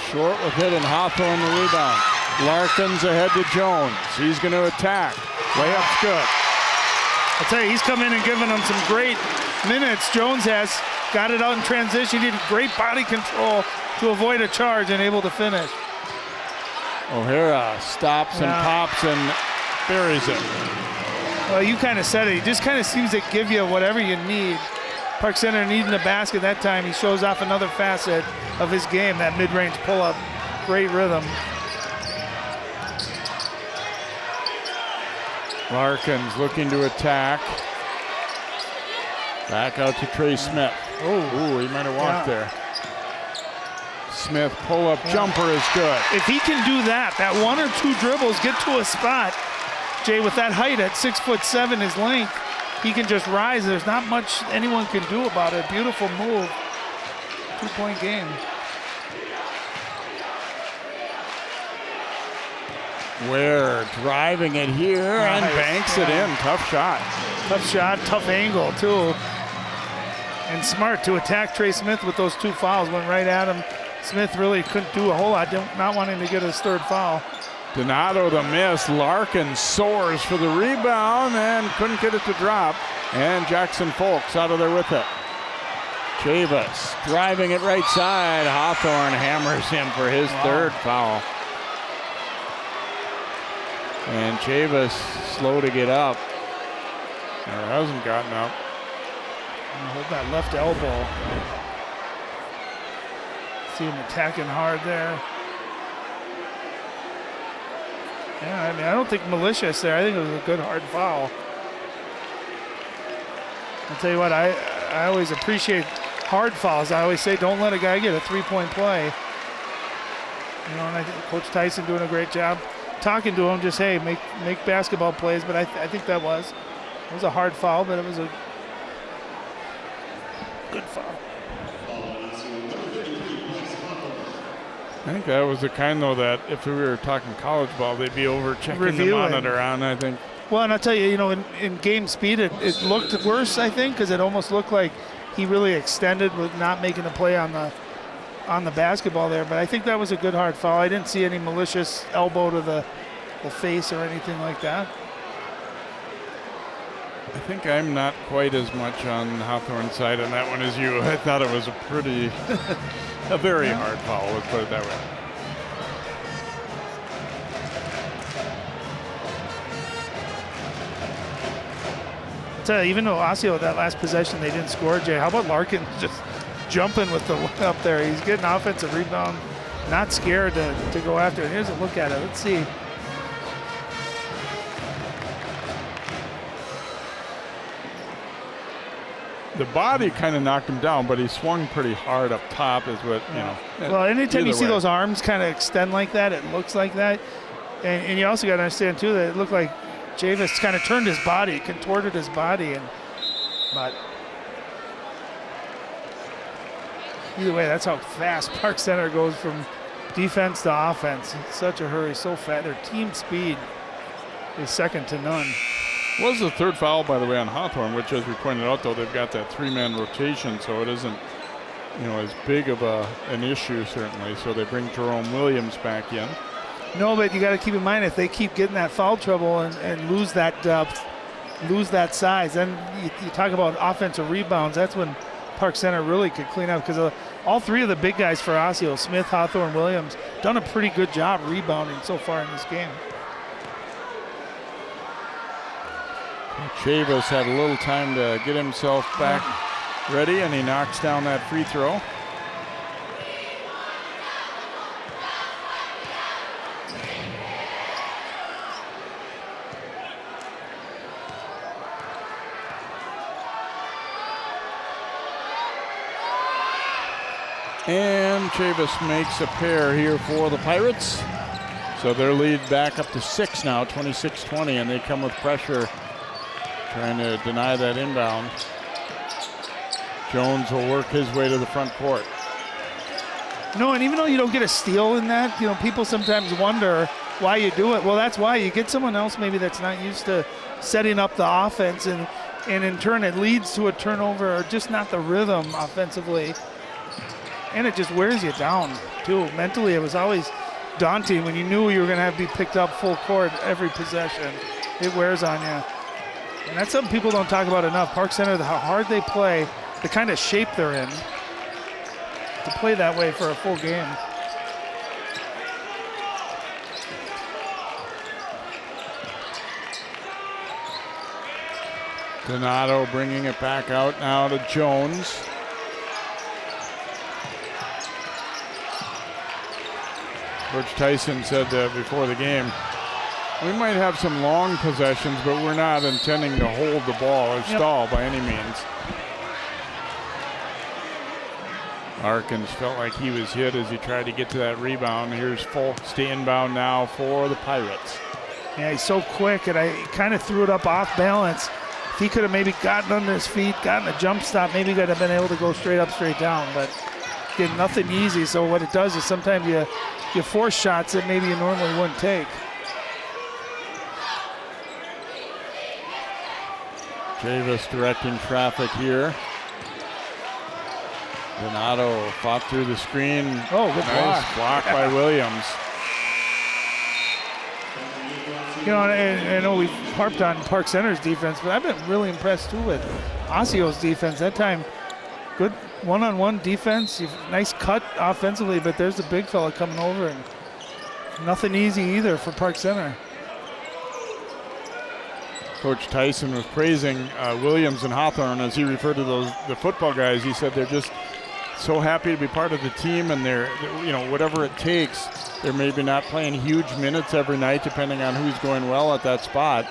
short with it, and Hawthorne the rebound. Larkins ahead to Jones. He's going to attack. Layup's good. I'll tell you, he's come in and given them some great minutes. Jones has got it out in transition. He did great body control to avoid a charge and able to finish. O'Hara stops and pops and buries it. Well, you kind of said it. He just kind of seems to give you whatever you need. Park Center needing the basket that time. He shows off another facet of his game, that mid-range pull-up. Great rhythm. Larkins looking to attack. Back out to Trey Smith. Ooh, he might have walked there. Smith pull-up jumper is good. If he can do that 1 or 2 dribbles, get to a spot, Jay, with that height at 6'7", his length, he can just rise. There's not much anyone can do about it. Beautiful move. 2-point game. Ware driving it here and banks it in. Tough shot. Tough shot, tough angle too. And smart to attack Trey Smith with those 2 fouls. Went right at him. Smith really couldn't do a whole lot, not wanting to get his 3rd foul. Donato the miss. Larkin soars for the rebound and couldn't get it to drop. And Jackson Folks out of there with it. Chavis driving it right side. Hawthorne hammers him for his 3rd foul. And Chavis slow to get up. Or hasn't gotten up. Hold that left elbow. See him attacking hard there. Yeah, I mean, I don't think malicious there. I think it was a good hard foul. I'll tell you what, I always appreciate hard fouls. I always say don't let a guy get a three-point play. You know, and I think Coach Tyson doing a great job talking to him, just, hey, make basketball plays. But I think it was a hard foul, but it was a good foul. I think that was the kind, though, that if we were talking college ball, they'd be over checking the monitor on, I think. Well, and I'll tell you, in game speed, it looked worse, I think, because it almost looked like he really extended with not making a play on the basketball there. But I think that was a good hard foul. I didn't see any malicious elbow to the face or anything like that. I think I'm not quite as much on Hawthorne's side on that one as you. I thought it was a very hard foul, let's put it that way. Even though Osseo, that last possession, they didn't score, Jay, how about Larkin just jumping with the up there? He's getting offensive rebound, not scared to go after it. Here's a look at it. Let's see. The body kind of knocked him down, but he swung pretty hard up top is what, you know. Well, anytime you see those arms kind of extend like that, it looks like that. And you also got to understand, too, that it looked like Javis kind of turned his body, contorted his body. But either way, that's how fast Park Center goes from defense to offense. It's such a hurry, so fast. Their team speed is second to none. Was the third foul, by the way, on Hawthorne, which, as we pointed out, though, they've got that three-man rotation, so it isn't, as big of an issue, certainly. So they bring Jerome Williams back in. No, but you got to keep in mind, if they keep getting that foul trouble and lose that depth, lose that size, then you talk about offensive rebounds. That's when Park Center really could clean up, because all three of the big guys for Osseo, Smith, Hawthorne, Williams, done a pretty good job rebounding so far in this game. Chavis had a little time to get himself back ready, and he knocks down that free throw. And Chavis makes a pair here for the Pirates. So their lead back up to 6 now, 26-20, and they come with pressure, trying to deny that inbound. Jones will work his way to the front court. No, and even though you don't get a steal in that, people sometimes wonder why you do it. Well, that's why you get someone else maybe that's not used to setting up the offense, and in turn it leads to a turnover or just not the rhythm offensively. And it just wears you down, too. Mentally, it was always daunting when you knew you were going to have to be picked up full court every possession. It wears on you. And that's something people don't talk about enough. Park Center, how hard they play, the kind of shape they're in, to play that way for a full game. Donato bringing it back out now to Jones. Coach Tyson said before the game, we might have some long possessions, but we're not intending to hold the ball or stall by any means. Arkins felt like he was hit as he tried to get to that rebound. Here's Folks to inbound now for the Pirates. Yeah, he's so quick, and I kind of threw it up off balance. If he could have maybe gotten under his feet, gotten a jump stop, maybe he could have been able to go straight up, straight down. But again, nothing easy. So what it does is sometimes you force shots that maybe you normally wouldn't take. Chavis directing traffic here. Donato fought through the screen. Oh, good nice block by Williams. I know we've harped on Park Center's defense, but I've been really impressed too with Osseo's defense. That time, good one-on-one defense. Nice cut offensively, but there's the big fella coming over, and nothing easy either for Park Center. Coach Tyson was praising Williams and Hawthorne as he referred to the football guys. He said they're just so happy to be part of the team, and they're whatever it takes. They're maybe not playing huge minutes every night depending on who's going well at that spot,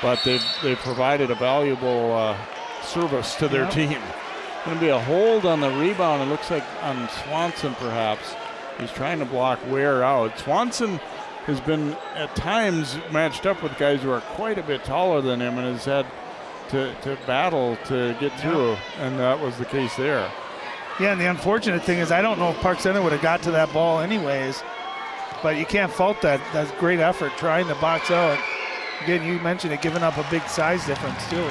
but they've provided a valuable service to their team. Going to be a hold on the rebound, it looks like on Swanson perhaps. He's trying to block Ware out. Swanson has been at times matched up with guys who are quite a bit taller than him and has had to battle to get through, and that was the case there. Yeah, and the unfortunate thing is I don't know if Park Center would have got to that ball anyways, but you can't fault that. That's great effort trying to box out. Again, you mentioned it, giving up a big size difference too.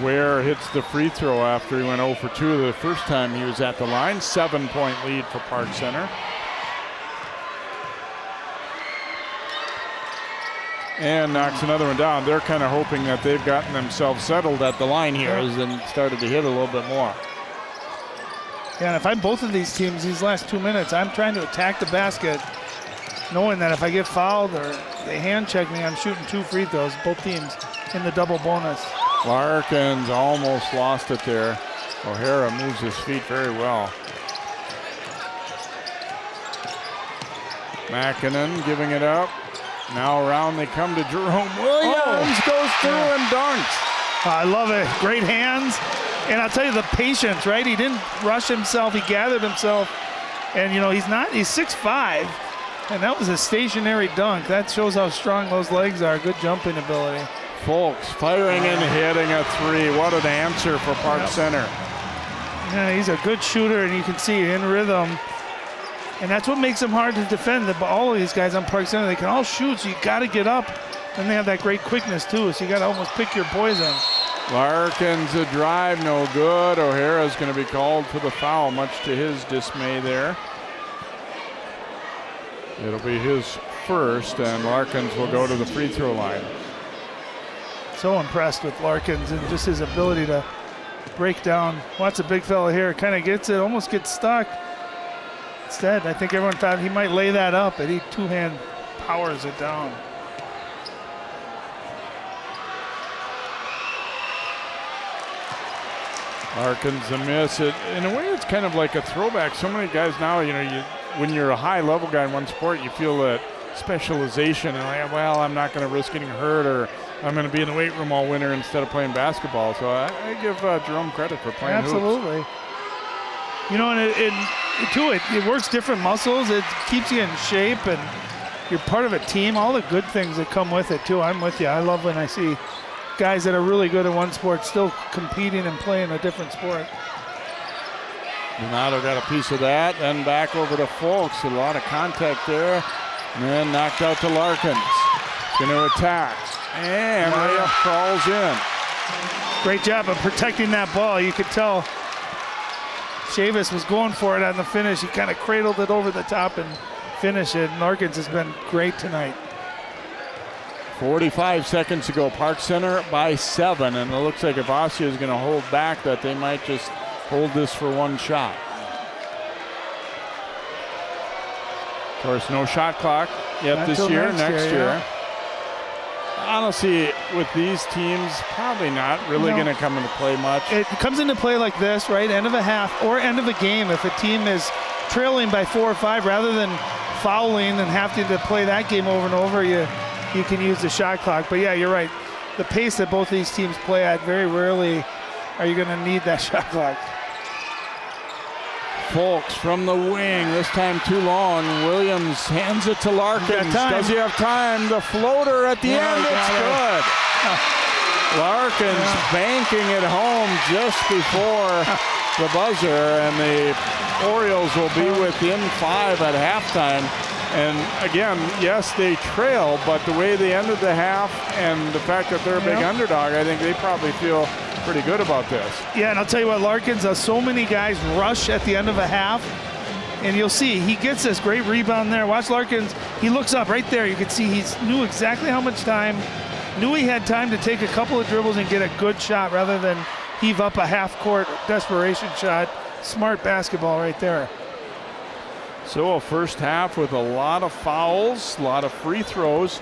Ware hits the free throw after he went 0 for 2 the first time he was at the line. 7-point lead for Park Center. And knocks another one down. They're kind of hoping that they've gotten themselves settled at the line here and started to hit a little bit more. Yeah, and if I'm both of these teams these last 2 minutes, I'm trying to attack the basket, knowing that if I get fouled or they hand check me, I'm shooting 2 free throws, both teams in the double bonus. Larkins almost lost it there. O'Hara moves his feet very well. Mackinnon giving it up. Now around they come to Jerome Williams, goes through and dunks. I love it. Great hands. And I'll tell you the patience, right? He didn't rush himself. He gathered himself. And, he's 6'5", and that was a stationary dunk. That shows how strong those legs are. Good jumping ability. Folks firing and hitting a 3. What an answer for Park Center. Yeah, he's a good shooter, and you can see in rhythm. And that's what makes him hard to defend. All of these guys on Park Center, they can all shoot, so you got to get up. And they have that great quickness, too, so you got to almost pick your poison. Larkins a drive, no good. O'Hara's going to be called for the foul, much to his dismay there. It'll be his first, and Larkins will go to the free throw line. So impressed with Larkins and just his ability to break down. Watch a big fella here, kind of gets it, almost gets stuck. Instead, I think everyone thought he might lay that up, but he two-hand powers it down. Larkins a miss. In a way, it's kind of like a throwback. So many guys now, when you're a high-level guy in one sport, you feel that specialization. And like, well, I'm not going to risk getting hurt, or I'm going to be in the weight room all winter instead of playing basketball. So I give Jerome credit for playing Absolutely. hoops. And it works different muscles. It keeps you in shape, and you're part of a team. All the good things that come with it, too. I'm with you. I love when I see guys that are really good at one sport still competing and playing a different sport. Donato got a piece of that, then back over to Folks. A lot of contact there, and then knocked out to Larkins. Going to attack, and layup crawls in. Great job of protecting that ball. You could tell Chavis was going for it on the finish. He kind of cradled it over the top and finished it. Larkins has been great tonight. 45 seconds to go. Park Center by 7, and it looks like if Osseo is going to hold back, that they might just hold this for one shot. Of course, no shot clock yet Not this till year. next Next year. yeah. Honestly, with these teams, probably not really going to come into play much. It comes into play like this, right? End of a half or end of a game. If a team is trailing by 4 or 5, rather than fouling and having to play that game over and over, you can use the shot clock. But yeah, you're right. The pace that both these teams play at, very rarely are you going to need that shot clock. Folks from the wing, this time too long. Williams hands it to Larkins. Does he have time? The floater at the end, it's good. Larkins banking it home just before the buzzer, and the Orioles will be within 5 at halftime. And again, yes, they trail, but the way they ended the half and the fact that they're a big underdog, I think they probably feel pretty good about this. Yeah, and I'll tell you what, Larkins, so many guys rush at the end of a half, and you'll see he gets this great rebound there. Watch Larkins, he looks up right there. You can see he knew exactly how much time, knew he had time to take a couple of dribbles and get a good shot rather than heave up a half-court desperation shot. Smart basketball right there. So a first half with a lot of fouls, a lot of free throws,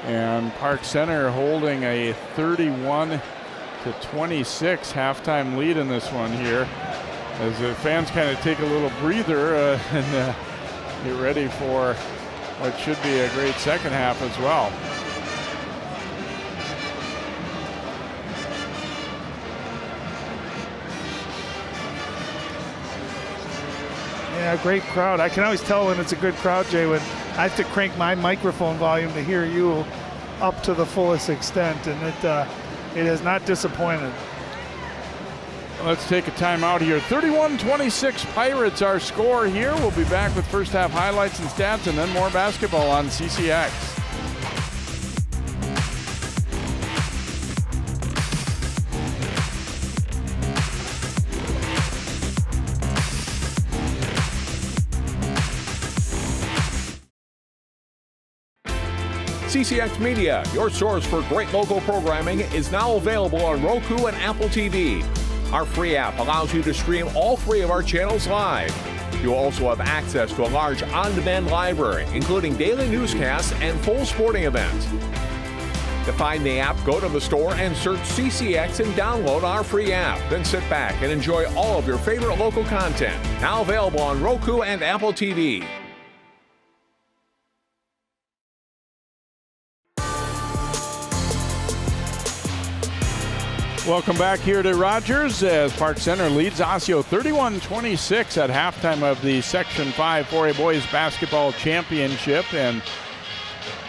And Park Center holding a 31-26 halftime lead in this one here, as the fans kind of take a little breather and get ready for what should be a great second half as well. Yeah, great crowd. I can always tell when it's a good crowd, Jay, when I have to crank my microphone volume to hear you up to the fullest extent, and it has not disappointed. Let's take a timeout here. 31-26 Pirates our score here. We'll be back with first half highlights and stats and then more basketball on CCX. CCX Media, your source for great local programming, is now available on Roku and Apple TV. Our free app allows you to stream all 3 of our channels live. You'll also have access to a large on-demand library, including daily newscasts and full sporting events. To find the app, go to the store and search CCX and download our free app. Then sit back and enjoy all of your favorite local content. Now available on Roku and Apple TV. Welcome back here to Rogers as Park Center leads Osseo 31-26 at halftime of the Section 5 4A Boys Basketball Championship. And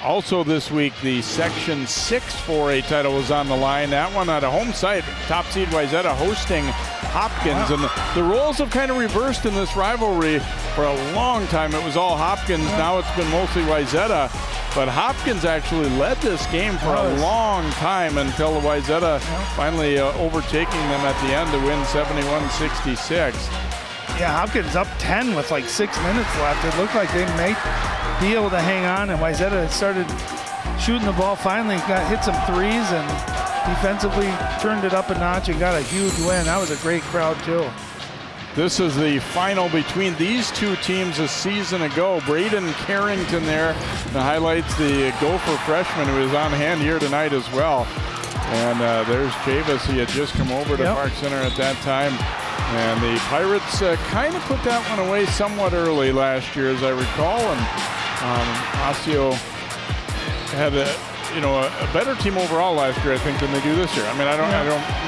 also this week, the Section 6 4A title was on the line. That one at a home site, top seed Wayzata hosting Hopkins. And the roles have kind of reversed in this rivalry. For a long time, it was all Hopkins. Now it's been mostly Wayzata. But Hopkins actually led this game for a long time until Wayzata finally overtaking them at the end to win 71-66. Yeah, Hopkins up 10 with like 6 minutes left. It looked like they may be able to hang on, and Wayzata started shooting the ball finally, hit some threes, and defensively turned it up a notch and got a huge win. That was a great crowd too. This is the final between these two teams a season ago. Braden Carrington there highlights the Gopher freshman who is on hand here tonight as well. And there's Chavis. He had just come over to Park Center at that time. And the Pirates kind of put that one away somewhat early last year, as I recall. And Osseo had a better team overall last year, I think, than they do this year. I mean, I don't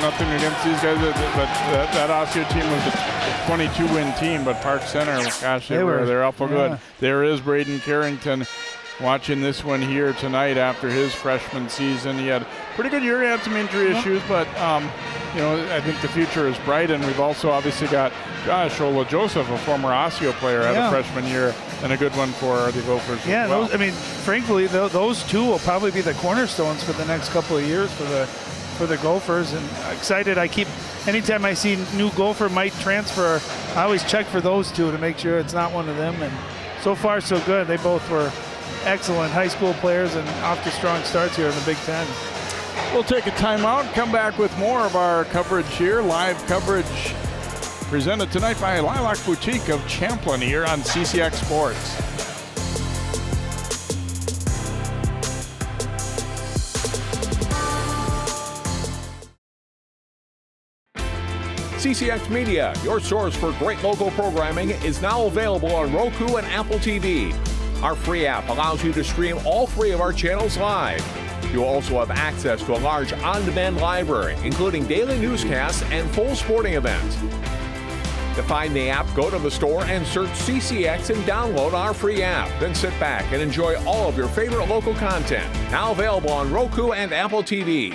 nothing against these guys, but that Osseo team was a 22-win team. But Park Center, gosh, they're up for good. There is Braden Carrington watching this one here tonight after his freshman season. He had a pretty good year. He had some injury issues, but I think the future is bright. And we've also obviously got Josh Ola Joseph, a former Osseo player, had a freshman year, and a good one for the Gophers. Yeah, as well. Frankly, those two will probably be the cornerstones for the next couple of years for the Gophers. And excited, anytime I see new Gopher might transfer, I always check for those two to make sure it's not one of them. And so far, so good. They both were excellent high school players and off to strong starts here in the Big Ten. We'll take a timeout, come back with more of our coverage here. Live coverage presented tonight by Lilac Boutique of Champlin here on CCX Sports. CCX Media, your source for great local programming, is now available on Roku and Apple TV. Our free app allows you to stream all 3 of our channels live. You'll also have access to a large on-demand library, including daily newscasts and full sporting events. To find the app, go to the store and search CCX and download our free app. Then sit back and enjoy all of your favorite local content. Now available on Roku and Apple TV.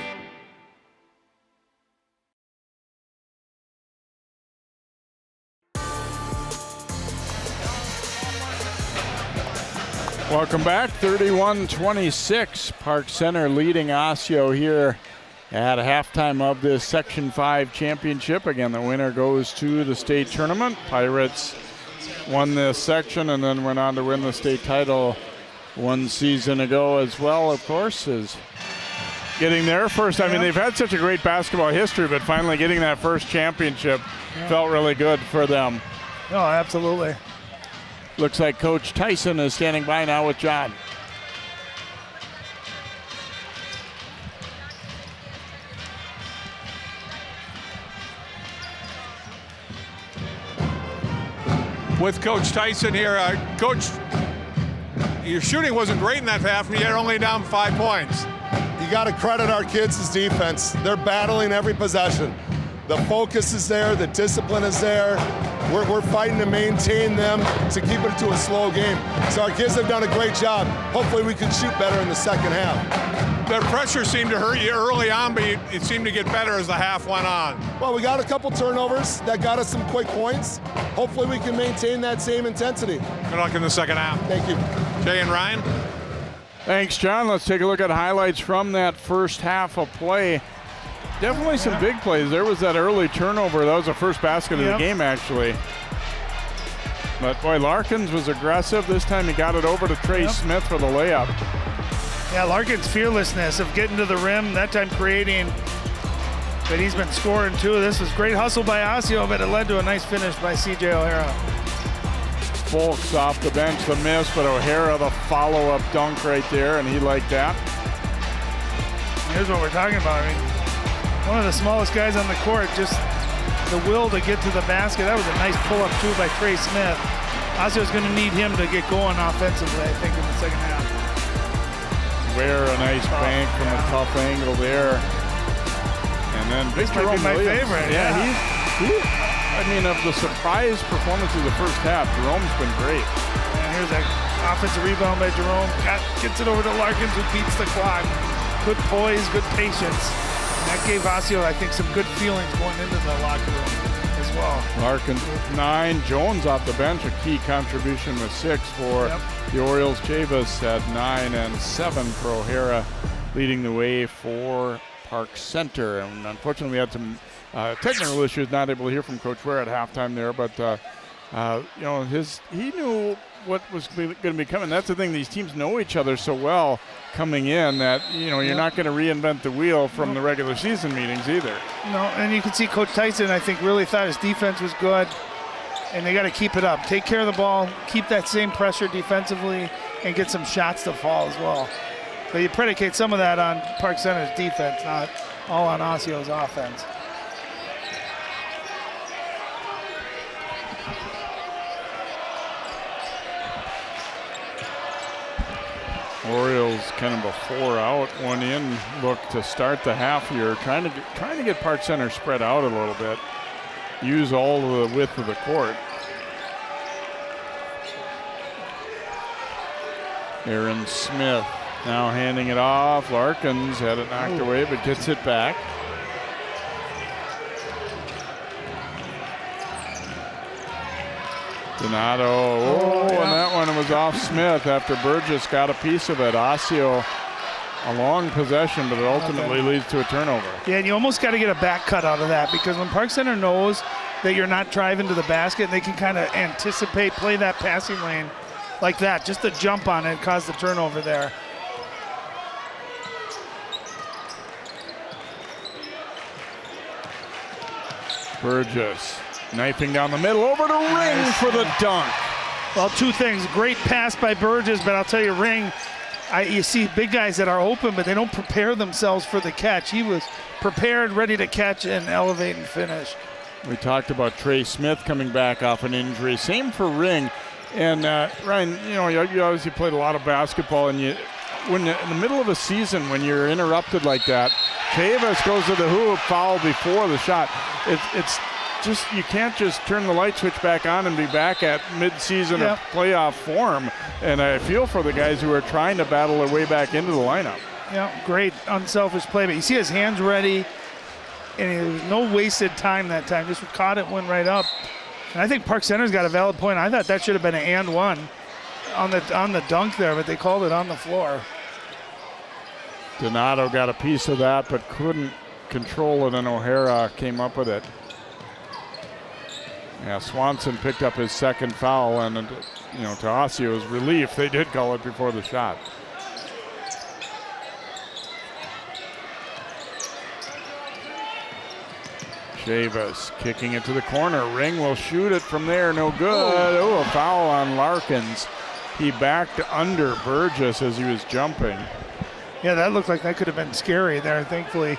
Welcome back. 31-26. Park Center leading Osseo here at halftime of this Section 5 championship. Again, the winner goes to the state tournament. Pirates won this section and then went on to win the state title one season ago as well, of course, is getting their first. I mean, they've had such a great basketball history, but finally getting that first championship felt really good for them. Oh, absolutely. Looks like Coach Tyson is standing by now with John. with Coach Tyson here. Coach, your shooting wasn't great in that half, and you're only down 5 points. You got to credit our kids' defense. They're battling every possession. The focus is there, the discipline is there. We're fighting to maintain them, to keep it to a slow game. So our kids have done a great job. Hopefully we can shoot better in the second half. Their pressure seemed to hurt you early on, but it seemed to get better as the half went on. Well, we got a couple turnovers that got us some quick points. Hopefully we can maintain that same intensity. Good luck in the second half. Thank you. Jay and Ryan. Thanks, John. Let's take a look at highlights from that first half of play. Definitely some big plays. There was that early turnover. That was the first basket of the game, actually. But, boy, Larkins was aggressive. This time he got it over to Trey Smith for the layup. Yeah, Larkins' fearlessness of getting to the rim, that time creating, but he's been scoring too. This was great hustle by Osseo, but it led to a nice finish by C.J. O'Hara. Folks off the bench, the miss, but O'Hara the follow-up dunk right there, and he liked that. Here's what we're talking about. I mean, one of the smallest guys on the court, just the will to get to the basket. That was a nice pull-up, too, by Trey Smith. Osseo's going to need him to get going offensively, I think, in the second half. Ware a nice bank from a tough angle there. And then Victor might be my Williams. favorite. Yeah, I mean, of the surprise performance of the first half, Jerome's been great. And here's an offensive rebound by Jerome. Gets it over to Larkins, who beats the clock. Good poise, good patience. And that gave Osseo, I think, some good feelings going into the locker room as well. Larkins with 9. Jones off the bench, a key contribution with 6 for the Orioles. Chavis had 9 and 7 for O'Hara, leading the way for Park Center. And unfortunately, we had some technical issues, not able to hear from Coach Ware at halftime there, but you know, he knew what was going to be coming. That's the thing; these teams know each other so well coming in that you're not going to reinvent the wheel from the regular season meetings either. No, and you can see Coach Tyson, I think, really thought his defense was good, and they got to keep it up. Take care of the ball, keep that same pressure defensively, and get some shots to fall as well. But you predicate some of that on Park Center's defense, not all on Osseo's offense. Orioles kind of a 4-out, 1-in look to start the half here, trying to get Park Center spread out a little bit, use all of the width of the court. Aaron Smith now handing it off. Larkins had it knocked away, but gets it back. Donato, and that one was off Smith after Burgess got a piece of it. Osseo, a long possession, but it ultimately leads to a turnover. Yeah, and you almost got to get a back cut out of that, because when Park Center knows that you're not driving to the basket, they can kind of anticipate, play that passing lane like that, just to jump on it, cause the turnover there. Burgess knifing down the middle, over to Ring for the dunk. Well, two things. Great pass by Burgess, but I'll tell you, Ring, you see big guys that are open, but they don't prepare themselves for the catch. He was prepared, ready to catch and elevate and finish. We talked about Trey Smith coming back off an injury. Same for Ring. And Ryan, you obviously played a lot of basketball, and in the middle of a season when you're interrupted like that, Chavis goes to the hoop, foul before the shot. It's just, you can't just turn the light switch back on and be back at mid-season or playoff form. And I feel for the guys who are trying to battle their way back into the lineup. Yeah, great unselfish play, but you see his hands ready, and there was no wasted time that time. Just caught it, went right up. And I think Park Center's got a valid point. I thought that should have been an and one on the dunk there, but they called it on the floor. Donato got a piece of that, but couldn't control it, and O'Hara came up with it. Yeah, Swanson picked up his second foul, and to Osseo's relief, they did call it before the shot. Chavis kicking it to the corner. Ring will shoot it from there. No good. A foul on Larkins. He backed under Burgess as he was jumping. Yeah, that looked like that could have been scary there. Thankfully,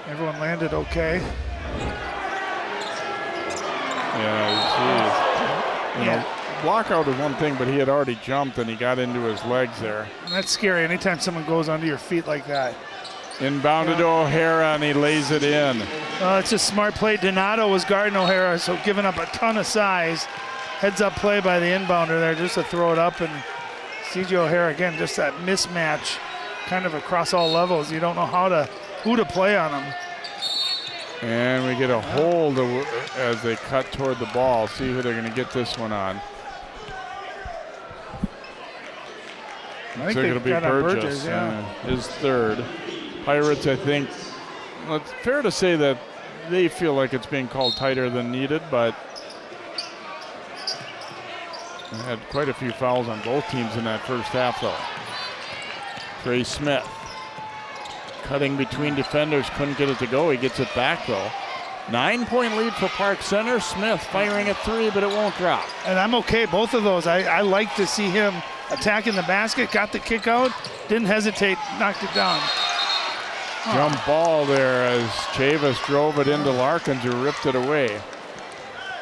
everyone landed okay. Yeah, You know, blockout is one thing, but he had already jumped and he got into his legs there. And that's scary anytime someone goes onto your feet like that. Inbounded to O'Hara, and he lays it in. It's a smart play. Donato was guarding O'Hara, so giving up a ton of size. Heads up play by the inbounder there just to throw it up. And C.J. O'Hara, again, just that mismatch kind of across all levels. You don't know who to play on him. And we get a hold as they cut toward the ball. See who they're going to get this one on. I think it'll be Burgess, his third. Pirates, I think, well, it's fair to say that they feel like it's being called tighter than needed, but they had quite a few fouls on both teams in that first half, though. Trey Smith cutting between defenders, couldn't get it to go. He gets it back, though. 9-point lead for Park Center. Smith firing a three, but it won't drop. And I'm okay, both of those. I like to see him attacking the basket, got the kick out, didn't hesitate, knocked it down. Jump ball there as Chavis drove it into Larkins, who ripped it away.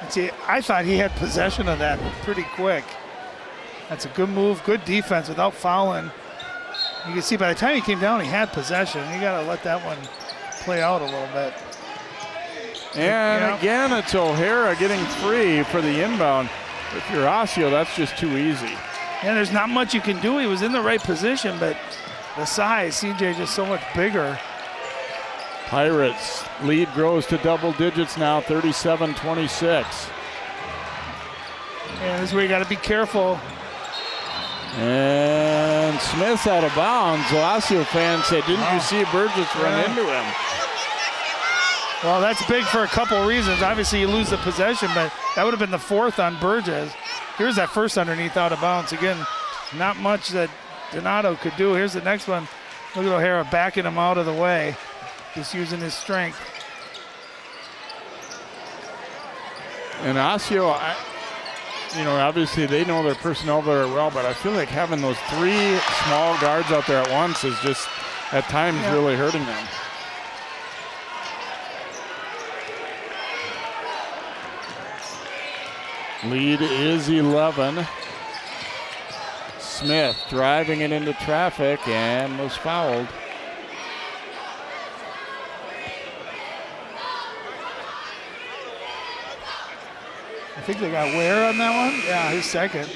See, I thought he had possession of that pretty quick. That's a good move, good defense without fouling. You can see by the time he came down, he had possession. You got to let that one play out a little bit. And again, it's O'Hara getting free for the inbound. If you're Osseo, that's just too easy. And there's not much you can do. He was in the right position, but the size, CJ just so much bigger. Pirates lead grows to double digits now, 37-26. And this is where you got to be careful. And Smith's out of bounds. Osseo fans said, didn't you see Burgess run into him? Well, that's big for a couple reasons. Obviously, you lose the possession, but that would have been the fourth on Burgess. Here's that first underneath out of bounds. Again, not much that Donato could do. Here's the next one. Look at O'Hara backing him out of the way, just using his strength. And Osseo, obviously they know their personnel very well, but I feel like having those three small guards out there at once is just, at times, really hurting them. Lead is 11. Smith driving it into traffic and was fouled. I think they got Ware on that one. Yeah, his second.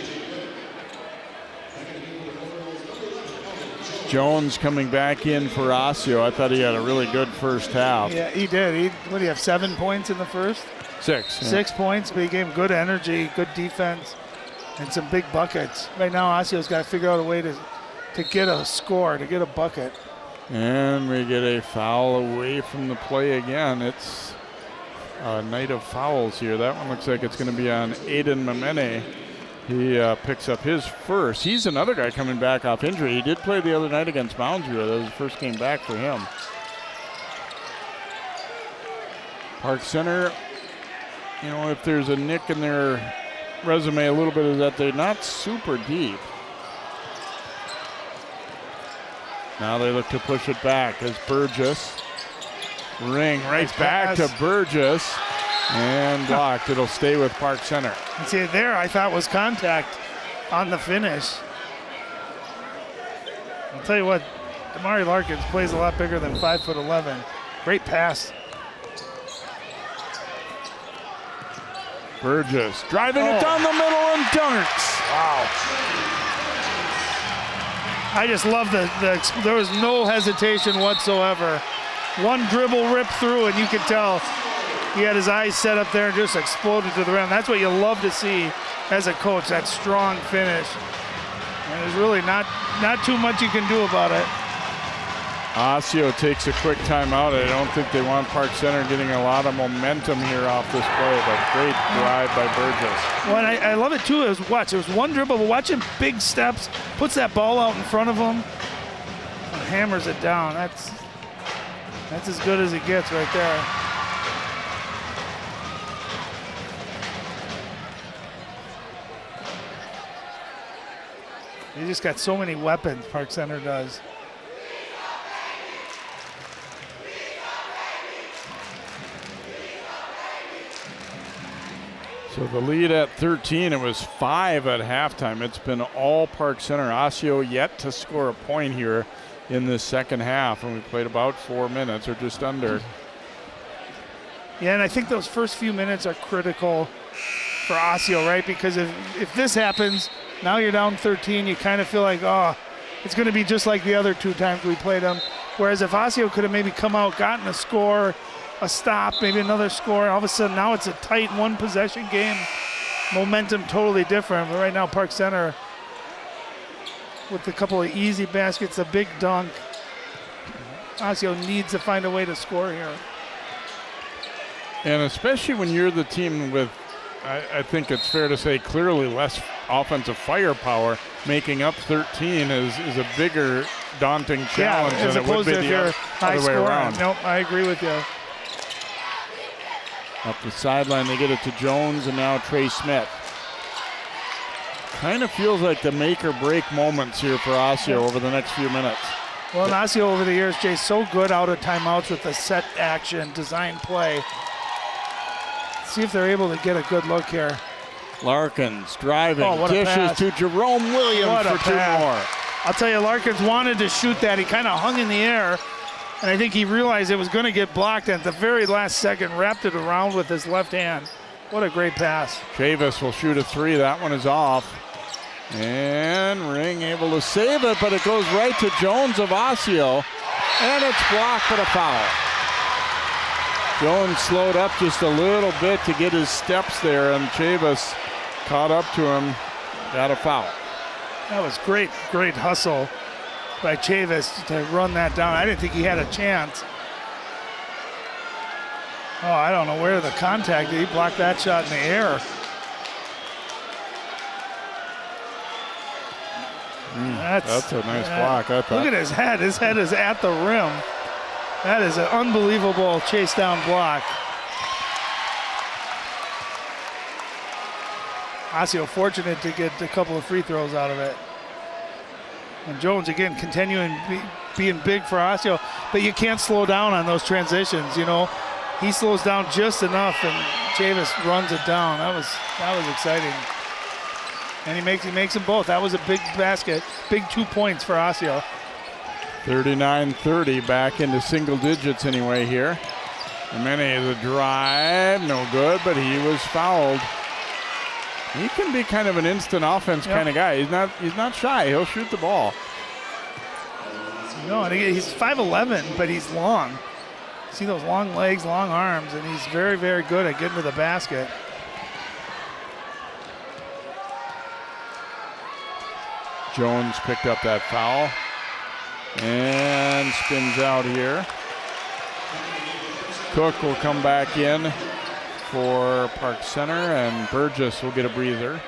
Jones coming back in for Osseo. I thought he had a really good first half. Yeah, he did. What do you have, 7 points in the first? 6. 6 points, but he gave him good energy, good defense, and some big buckets. Right now, Osseo's got to figure out a way to get a score, to get a bucket. And we get a foul away from the play again. It's a night of fouls here. That one looks like it's going to be on Aiden Mamene. He picks up his first. He's another guy coming back off injury. He did play the other night against Mounds View. That was the first game back for him. Park Center, if there's a nick in their resume a little bit is that they're not super deep. Now they look to push it back as Burgess. Ring right back to Burgess and blocked. It'll stay with Park Center. And see, there I thought was contact on the finish. I'll tell you what, Damari Larkins plays a lot bigger than 5'11". Great pass. Burgess driving it down the middle and dunks. Wow. I just love there was no hesitation whatsoever. One dribble ripped through and you could tell he had his eyes set up there and just exploded to the rim. That's what you love to see as a coach, that strong finish. And there's really not too much you can do about it. Osseo takes a quick timeout. I don't think they want Park Center getting a lot of momentum here off this play, but great drive by Burgess. Well, and I love it too. It was one dribble, but watch him big steps, puts that ball out in front of him, and hammers it down. That's as good as it gets right there. They just got so many weapons, Park Center does. So the lead at 13, it was 5 at halftime. It's been all Park Center. Osseo yet to score a point here in this second half, and we played about 4 minutes or just under. Yeah, and I think those first few minutes are critical for Osseo, right? Because if this happens, now you're down 13, you kind of feel like, oh, it's going to be just like the other 2 times we played them. Whereas if Osseo could have maybe come out, gotten a score, a stop, maybe another score, all of a sudden now it's a tight 1-possession game. Momentum totally different. But right now Park Center with a couple of easy baskets, a big dunk. Osseo needs to find a way to score here. And especially when you're the team with, I think it's fair to say, clearly less offensive firepower, making up 13 is a bigger, daunting challenge as than it would opposed be to if the you're other high way scoring. around. Nope, I agree with you. Up the sideline, they get it to Jones, and now Trey Smith. Kind of feels like the make or break moments here for Osseo over the next few minutes. Well, and Osseo over the years, Jay, so good out of timeouts with the set action, design play. See if they're able to get a good look here. Larkins driving, dishes pass. to Jerome Williams for 2 more. I'll tell you, Larkins wanted to shoot that. He kind of hung in the air, and I think he realized it was going to get blocked, and at the very last second wrapped it around with his left hand. What a great pass. Chavis will shoot a 3. That one is off. And Ring able to save it, but it goes right to Jones of Osseo, and it's blocked for the foul. Jones slowed up just a little bit to get his steps there, and Chavis caught up to him, got a foul. That was great hustle by Chavis to run that down. I didn't think he had a chance. Oh, I don't know where the contact, he blocked that shot in the air. That's a nice block, I thought. Look at his head. His head is at the rim. That is an unbelievable chase down block. Osseo fortunate to get a couple of free throws out of it. And Jones again continuing being big for Osseo, but you can't slow down on those transitions. You know, he slows down just enough, and Chavis runs it down. That was exciting. And he makes them both. That was a big basket, big 2 points for Osseo. 39-30, back into single digits anyway here. Mene the drive, no good, but he was fouled. He can be kind of an instant offense kind of guy. He's not shy. He'll shoot the ball. No, and he's 5'11", but he's long. See those long legs, long arms, and he's very, very good at getting to the basket. Jones picked up that foul and spins out here. Cook will come back in for Park Center, and Burgess will get a breather.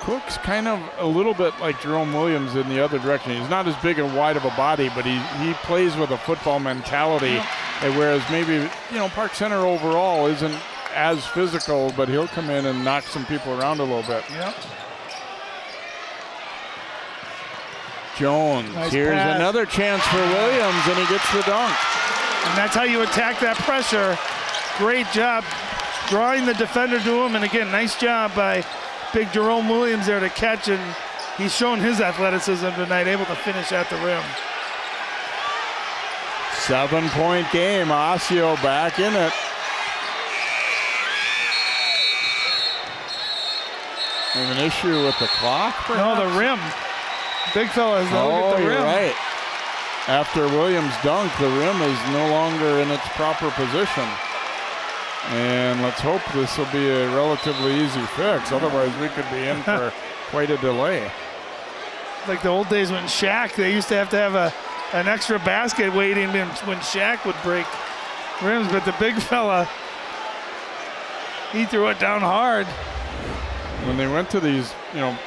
Cook's kind of a little bit like Jerome Williams in the other direction. He's not as big and wide of a body, but he plays with a football mentality, whereas maybe, Park Center overall isn't as physical, but he'll come in and knock some people around a little bit. Yep. Jones, nice here's pass. Another chance for Williams, and he gets the dunk. And that's how you attack that pressure. Great job drawing the defender to him, and again, nice job by big Jerome Williams there to catch, and he's shown his athleticism tonight, able to finish at the rim. 7-point game, Osseo back in it. Have an issue with the clock, perhaps? No, the rim. Big fella is look at the rim. You're right. After Williams dunked, the rim is no longer in its proper position. And let's hope this will be a relatively easy fix. Otherwise, we could be in for quite a delay. Like the old days when Shaq, they used to have an extra basket waiting when Shaq would break rims. But the big fella, he threw it down hard. When they went to these, bend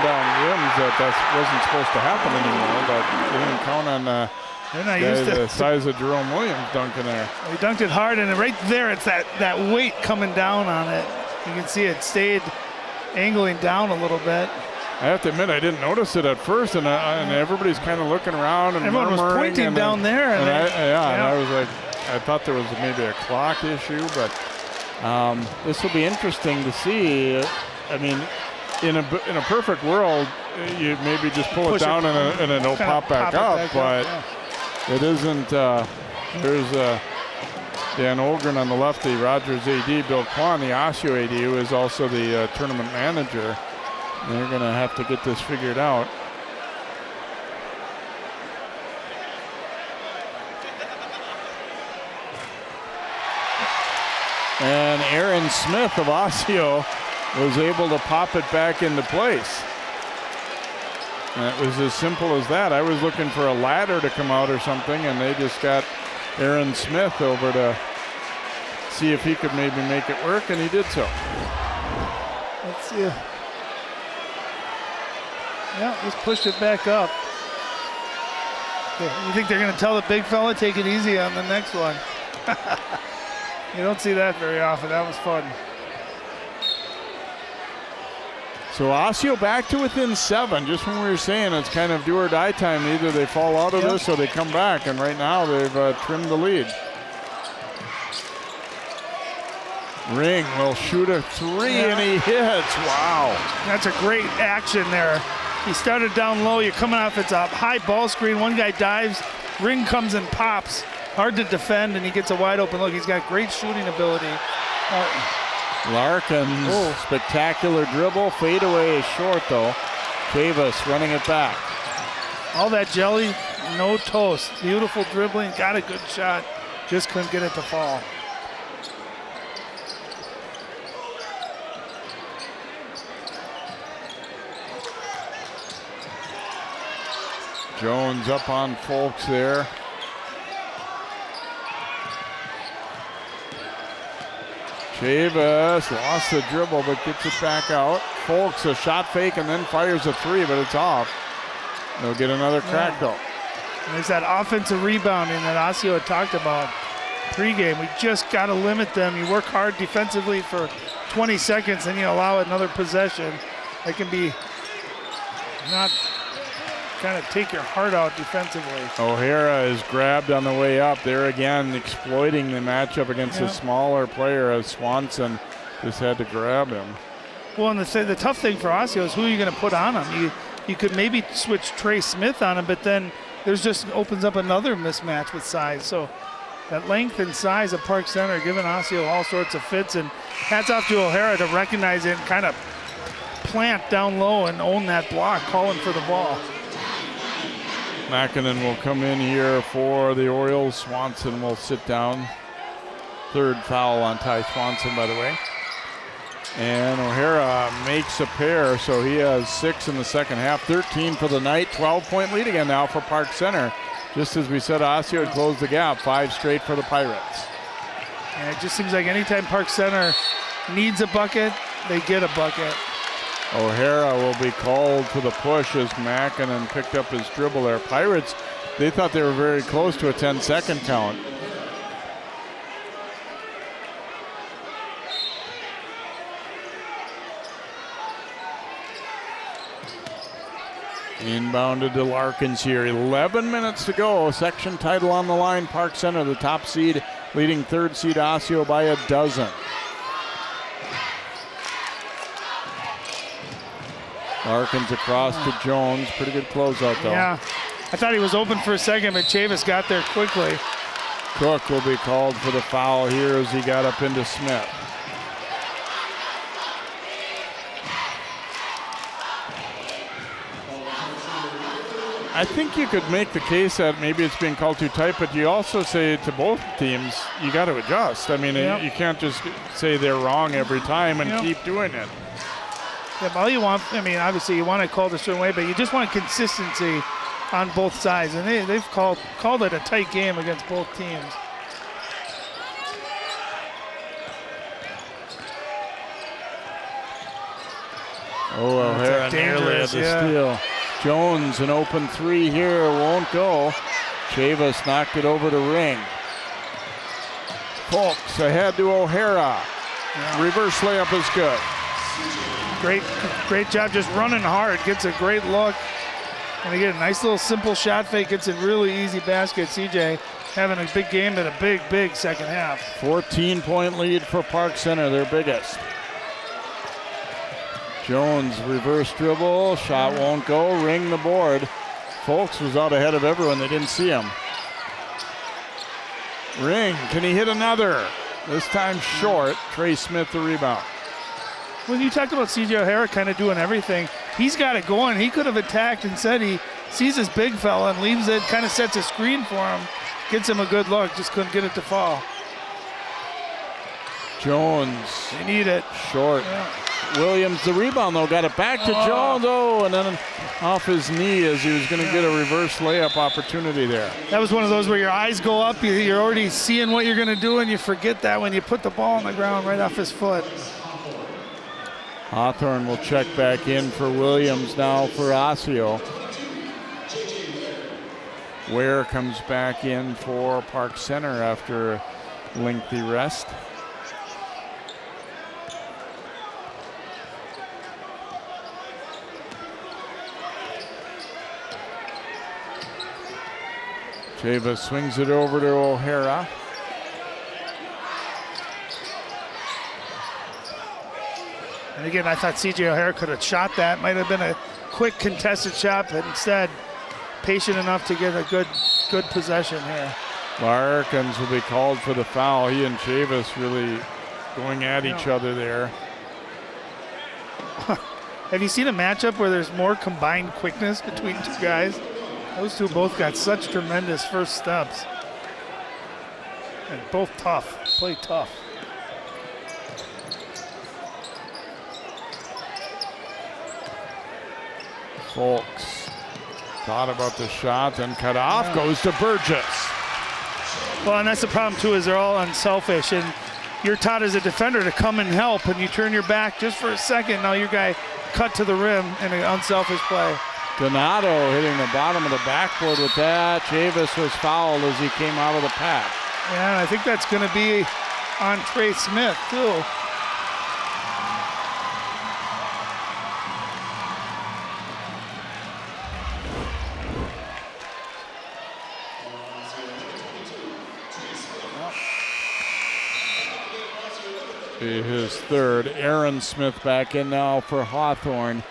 down rims, that wasn't supposed to happen anymore, but they didn't count on They're not used to the size of Jerome Williams dunking there. He dunked it hard, and right there, it's that weight coming down on it. You can see it stayed angling down a little bit. I have to admit, I didn't notice it at first, and everybody's kind of looking around and everyone was pointing down there. And and I was like, I thought there was maybe a clock issue, but this will be interesting to see. I mean, in a perfect world, you maybe just pull it down and it'll pop back up, but it isn't. There's Dan Olgren on the left, the Rogers AD, Bill Kwan, the Osseo AD, who is also the tournament manager. They're going to have to get this figured out. And Aaron Smith of Osseo was able to pop it back into place. And it was as simple as that. I was looking for a ladder to come out or something, and they just got Aaron Smith over to see if he could maybe make it work, and he did so. Let's see. Yeah, just pushed it back up. Okay, you think they're going to tell the big fella, take it easy on the next one? You don't see that very often. That was fun. So Osseo back to within 7. Just when we were saying it's kind of do or die time. Either they fall out of this or they come back. And right now they've trimmed the lead. Ring will shoot a 3 and he hits. Wow. That's a great action there. He started down low. You're coming off. It's a high ball screen. One guy dives. Ring comes and pops. Hard to defend, and he gets a wide open look. He's got great shooting ability. Larkin's spectacular dribble. Fadeaway is short, though. Chavis running it back. All that jelly, no toast. Beautiful dribbling. Got a good shot. Just couldn't get it to fall. Jones up on Folks there. Chavis lost the dribble but gets it back out. Folks a shot fake and then fires a 3, but it's off. They'll get another crack though. And there's that offensive rebounding that Osseo had talked about pregame. We just got to limit them. You work hard defensively for 20 seconds and you allow another possession. That can be not kind of take your heart out defensively. O'Hara is grabbed on the way up. There again, exploiting the matchup against a smaller player as Swanson just had to grab him. Well, and the tough thing for Osseo is who are you going to put on him? You could maybe switch Trey Smith on him, but then there's just opens up another mismatch with size. So that length and size of Park Center giving Osseo all sorts of fits, and hats off to O'Hara to recognize it and kind of plant down low and own that block, calling for the ball. Makinen will come in here for the Orioles. Swanson will sit down. Third foul on Ty Swanson, by the way. And O'Hara makes a pair, so he has 6 in the second half. 13 for the night. 12-point lead again now for Park Center. Just as we said, Osseo had closed the gap. 5 straight for the Pirates. And it just seems like anytime Park Center needs a bucket, they get a bucket. O'Hara will be called to the push as Makinen picked up his dribble there. Pirates, they thought they were very close to a 10-second count. Inbounded to Larkins here. 11 minutes to go. Section title on the line. Park Center, the top seed, leading third seed Osseo by a dozen. Larkins across to Jones. Pretty good closeout, though. Yeah, I thought he was open for a second, but Chavis got there quickly. Cook will be called for the foul here as he got up into Smith. I think you could make the case that maybe it's being called too tight, but you also say to both teams, you got to adjust. I mean, you can't just say they're wrong every time and keep doing it. Yeah, all you want, I mean, obviously you want to call it a certain way, but you just want consistency on both sides. And they've called it a tight game against both teams. Oh, O'Hara nearly had the steal. Jones, an open 3 here, won't go. Chavis knocked it over to Ring. Folks ahead to O'Hara. Reverse layup is good. Great job just running hard. Gets a great look. And again, a nice little simple shot fake. Gets a really easy basket. CJ having a big game and a big second half. 14-point lead for Park Center, their biggest. Jones reverse dribble, shot won't go, ring the board. Folks was out ahead of everyone, they didn't see him. Ring, can he hit another? This time short, Trey Smith the rebound. When you talked about C.J. O'Hara kind of doing everything, he's got it going. He could have attacked and said he sees this big fella and leaves it, kind of sets a screen for him, gets him a good look, just couldn't get it to fall. Jones. They need it. Short. Yeah. Williams the rebound though, got it back to Jones, and then off his knee as he was going to get a reverse layup opportunity there. That was one of those where your eyes go up, you're already seeing what you're going to do, and you forget that when you put the ball on the ground right off his foot. Hawthorne will check back in for Williams now for Osseo. Ware comes back in for Park Center after a lengthy rest. Chavis swings it over to O'Hara. And again, I thought C.J. O'Hara could have shot that. Might have been a quick contested shot, but instead, patient enough to get a good possession here. Larkins will be called for the foul. He and Chavis really going at each other there. Have you seen a matchup where there's more combined quickness between two guys? Those two both got such tremendous first steps. And both tough, play tough. Folks thought about the shot and cut off, goes to Burgess. Well, and that's the problem too, is they're all unselfish, and you're taught as a defender to come and help, and you turn your back just for a second, now your guy cut to the rim in an unselfish play. Donato hitting the bottom of the backboard with that. Chavis was fouled as he came out of the pack. Yeah, and I think that's going to be on Trey Smith too. His third. Aaron Smith back in now for Hawthorne.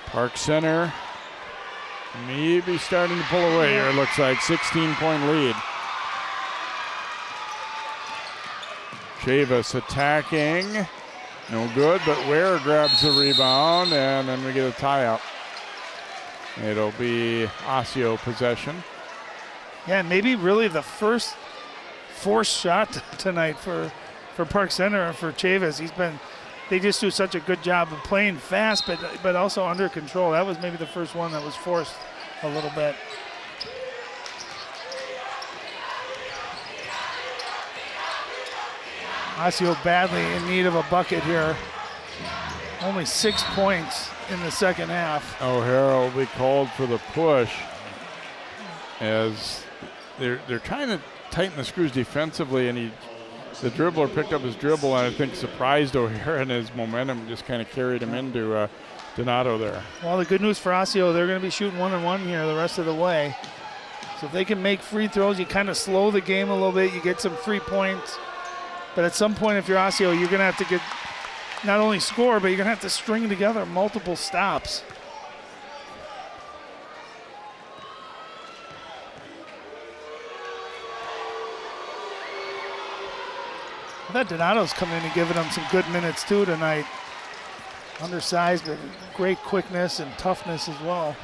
Park Center maybe starting to pull away here, it looks like. 16-point lead. Chavis attacking. No good, but Ware grabs the rebound, and then we get a tie-up. It'll be Osseo possession. Yeah, maybe really the first forced shot tonight for Park Center and for Chavis. They just do such a good job of playing fast, but also under control. That was maybe the first one that was forced a little bit. Osseo badly in need of a bucket here. Only 6 points in the second half. O'Hara will be called for the push as they're trying to tighten the screws defensively, and the dribbler picked up his dribble and I think surprised O'Hara, and his momentum just kind of carried him into Donato there. Well, the good news for Osseo, they're going to be shooting 1-on-1 here the rest of the way. So if they can make free throws, you kind of slow the game a little bit. You get some free points. But at some point, if you're Osseo, you're going to have to get not only score, but you're going to have to string together multiple stops. I thought Donato's coming in and giving them some good minutes too tonight. Undersized, but great quickness and toughness as well.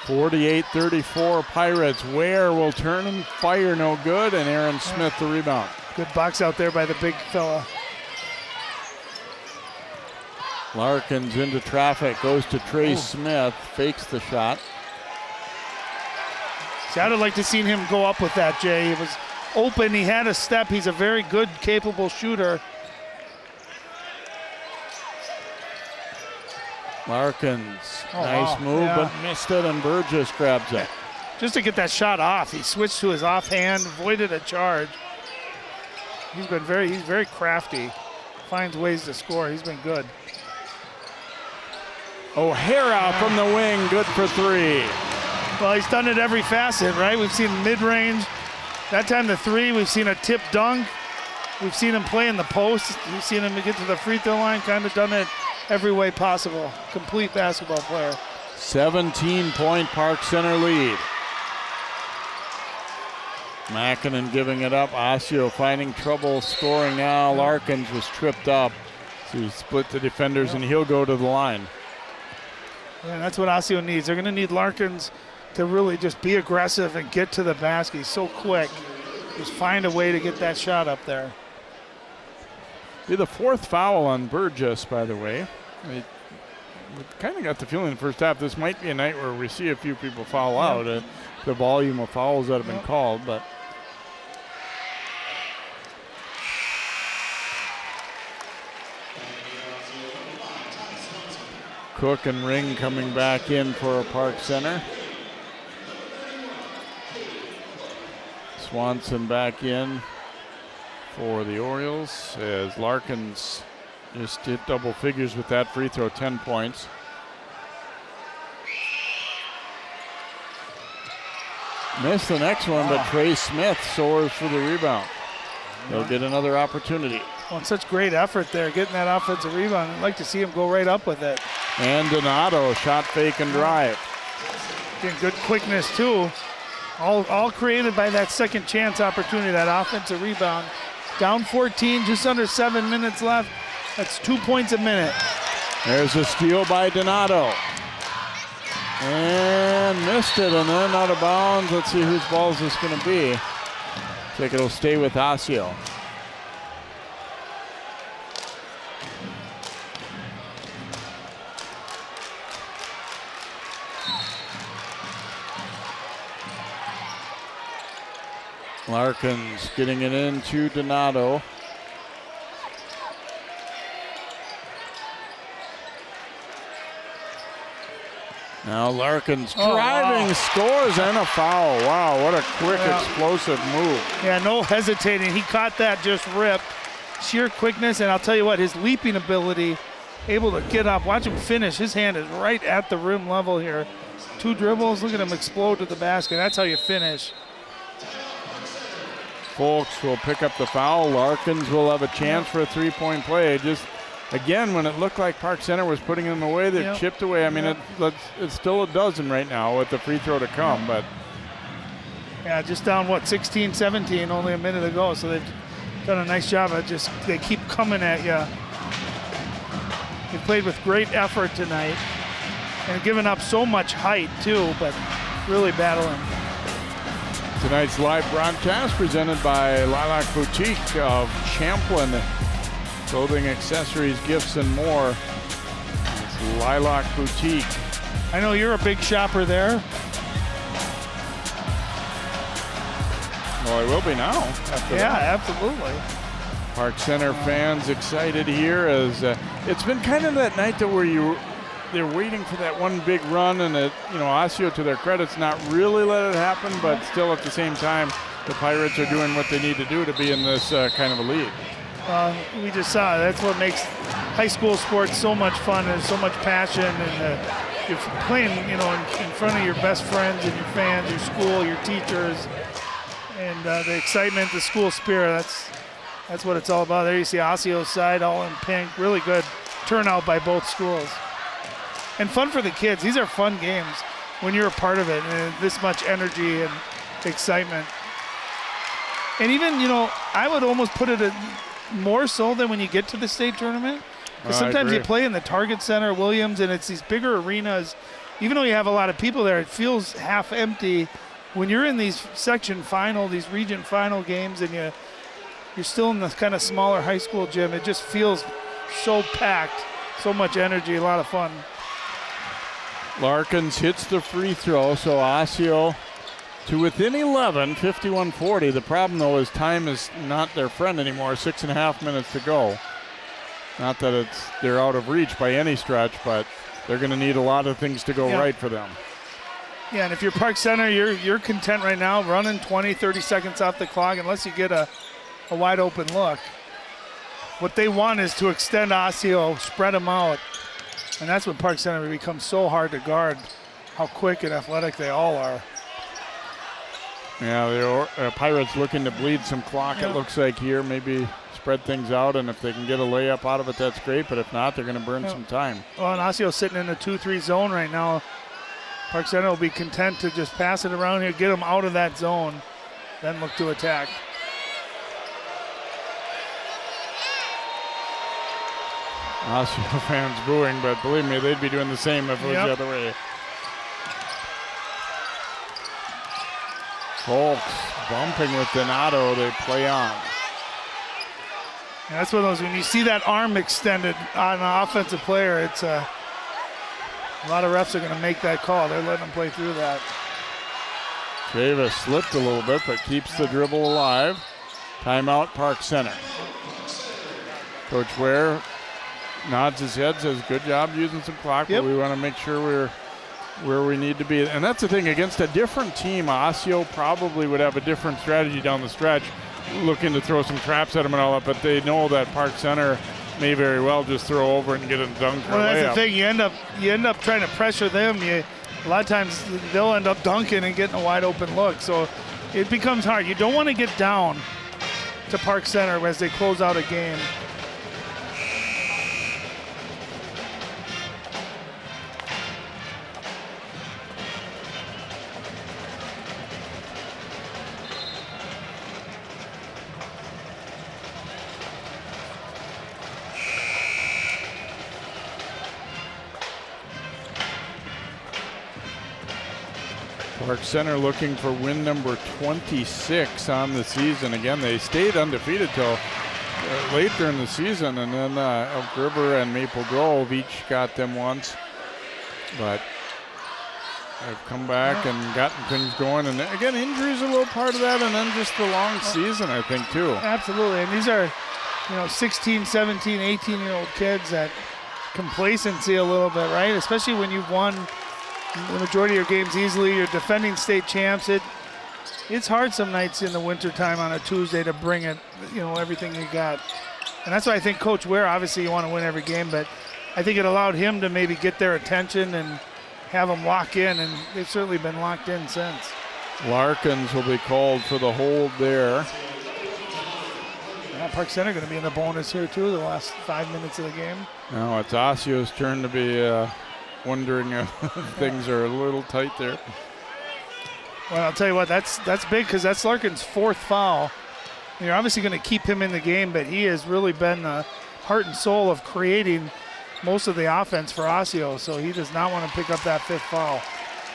.38-34 Pirates. Ware will turn and fire, no good, and Aaron Smith the rebound. Good box out there by the big fella. Larkins into traffic, goes to Trey Smith, fakes the shot. See, I'd have liked to seen him go up with that, Jay. He was open, he had a step. He's a very good, capable shooter. Larkins, nice move, but missed it, and Burgess grabs it. Just to get that shot off, he switched to his offhand, avoided a charge. He's very crafty. Finds ways to score. He's been good. O'Hara from the wing, good for 3. Well, he's done it every facet, right? We've seen mid-range. That time the 3, we've seen a tip dunk. We've seen him play in the post. We've seen him get to the free throw line, kind of done it every way possible. Complete basketball player. 17-point Park Center lead. Mackinnon giving it up. Osseo finding trouble scoring now. Larkins was tripped up. So he split the defenders, and he'll go to the line. Yeah, that's what Osseo needs. They're going to need Larkins to really just be aggressive and get to the basket. He's so quick. Just find a way to get that shot up there. Be the 4th foul on Burgess, by the way. We kind of got the feeling in the first half this might be a night where we see a few people foul out. The volume of fouls that have been called, but Cook and Ring coming back in for Park Center. Swanson back in for the Orioles as Larkins just hit double figures with that free throw, 10 points. Missed the next one, but Trey Smith soars for the rebound. They'll get another opportunity. Well, such great effort there, getting that offensive rebound. I'd like to see him go right up with it. And Donato, shot fake and drive. Getting good quickness too. All created by that second chance opportunity, that offensive rebound. Down 14, just under 7 minutes left. That's 2 points a minute. There's a steal by Donato. And missed it, and then out of bounds. Let's see whose ball is this going to be. I think it'll stay with Osseo. Larkins getting it into Donato. Now Larkins driving, scores, and a foul. Wow, what a quick, explosive move. Yeah, no hesitating. He caught that just ripped. Sheer quickness, and I'll tell you what, his leaping ability, able to get up. Watch him finish. His hand is right at the rim level here. 2 dribbles, look at him explode to the basket. That's how you finish. Folks will pick up the foul. Larkins will have a chance for a 3-point play. Just, again, when it looked like Park Center was putting them away, they chipped away. I mean, it's still a dozen right now with the free throw to come. But yeah, just down, 16-17 only a minute ago. So they've done a nice job of just, they keep coming at you. They played with great effort tonight and given up so much height, too, but really battling. Tonight's live broadcast presented by Lilac Boutique of Champlin. Clothing, accessories, gifts, and more. It's Lilac Boutique. I know you're a big shopper there. Well, I will be now. Absolutely. Park Center fans excited here as it's been kind of that night that where they're waiting for that one big run, and Osseo, to their credit's not really let it happen, but still at the same time, the Pirates are doing what they need to do to be in this kind of a lead. We just saw that's what makes high school sports so much fun. There's so much passion, and you're playing, in front of your best friends and your fans, your school, your teachers, and the excitement, the school spirit. That's what it's all about. There you see Osseo's side all in pink. Really good turnout by both schools. And fun for the kids. These are fun games when you're a part of it, and this much energy and excitement. And even, I would almost put it more so than when you get to the state tournament. Because sometimes you play in the Target Center, Williams, and it's these bigger arenas. Even though you have a lot of people there, it feels half empty. When you're in these section final, these region final games, and you're still in this kind of smaller high school gym, it just feels so packed, so much energy, a lot of fun. Larkins hits the free throw, so Osseo to within 11, 51-40. The problem, though, is time is not their friend anymore. 6.5 minutes to go. Not that they're out of reach by any stretch, but they're going to need a lot of things to go right for them. Yeah, and if you're Park Center, you're content right now running 20, 30 seconds off the clock unless you get a a wide open look. What they want is to extend Osseo, spread them out. And that's when Park Center becomes so hard to guard, how quick and athletic they all are. Yeah, the Pirates looking to bleed some clock, it looks like here. Maybe spread things out, and if they can get a layup out of it, that's great. But if not, they're going to burn some time. Well, and Osseo's sitting in the 2-3 zone right now. Park Center will be content to just pass it around here, get them out of that zone, then look to attack. Osseo fans booing, but believe me, they'd be doing the same if it was the other way. Folks bumping with Donato, they play on. And that's one of those, when you see that arm extended on an offensive player, it's a lot of refs are going to make that call. They're letting them play through that. Travis slipped a little bit, but keeps the dribble alive. Timeout, Park Center. Coach Ware nods his head, says, good job using some clock, but we want to make sure we're where we need to be. And that's the thing, against a different team, Osseo probably would have a different strategy down the stretch, looking to throw some traps at them and all that, but they know that Park Center may very well just throw over and get a dunk or well, that's layup. the thing, you end up trying to pressure them. A lot of times they'll end up dunking and getting a wide open look, so it becomes hard. You don't want to get down to Park Center as they close out a game. Park Center looking for win number 26 on the season. Again, they stayed undefeated till late during the season, and then Elk River and Maple Grove each got them once. But they've come back and gotten things going. And again, injuries are a little part of that, and then just the long season, I think, too. Absolutely, and these are, 16, 17, 18-year-old kids that complacency a little bit, right? Especially when you've won the majority of your games easily, you're defending state champs. It's hard some nights in the wintertime on a Tuesday to bring it, everything you got. And that's why I think Coach Ware, obviously you want to win every game, but I think it allowed him to maybe get their attention and have them lock in, and they've certainly been locked in since. Larkins will be called for the hold there. Yeah, Park Center going to be in the bonus here too, the last 5 minutes of the game. Now it's Osseo's turn to be wondering if things are a little tight there. Well, I'll tell you what, that's big because that's Larkin's fourth foul. You're obviously going to keep him in the game, but he has really been the heart and soul of creating most of the offense for Osseo, so he does not want to pick up that fifth foul.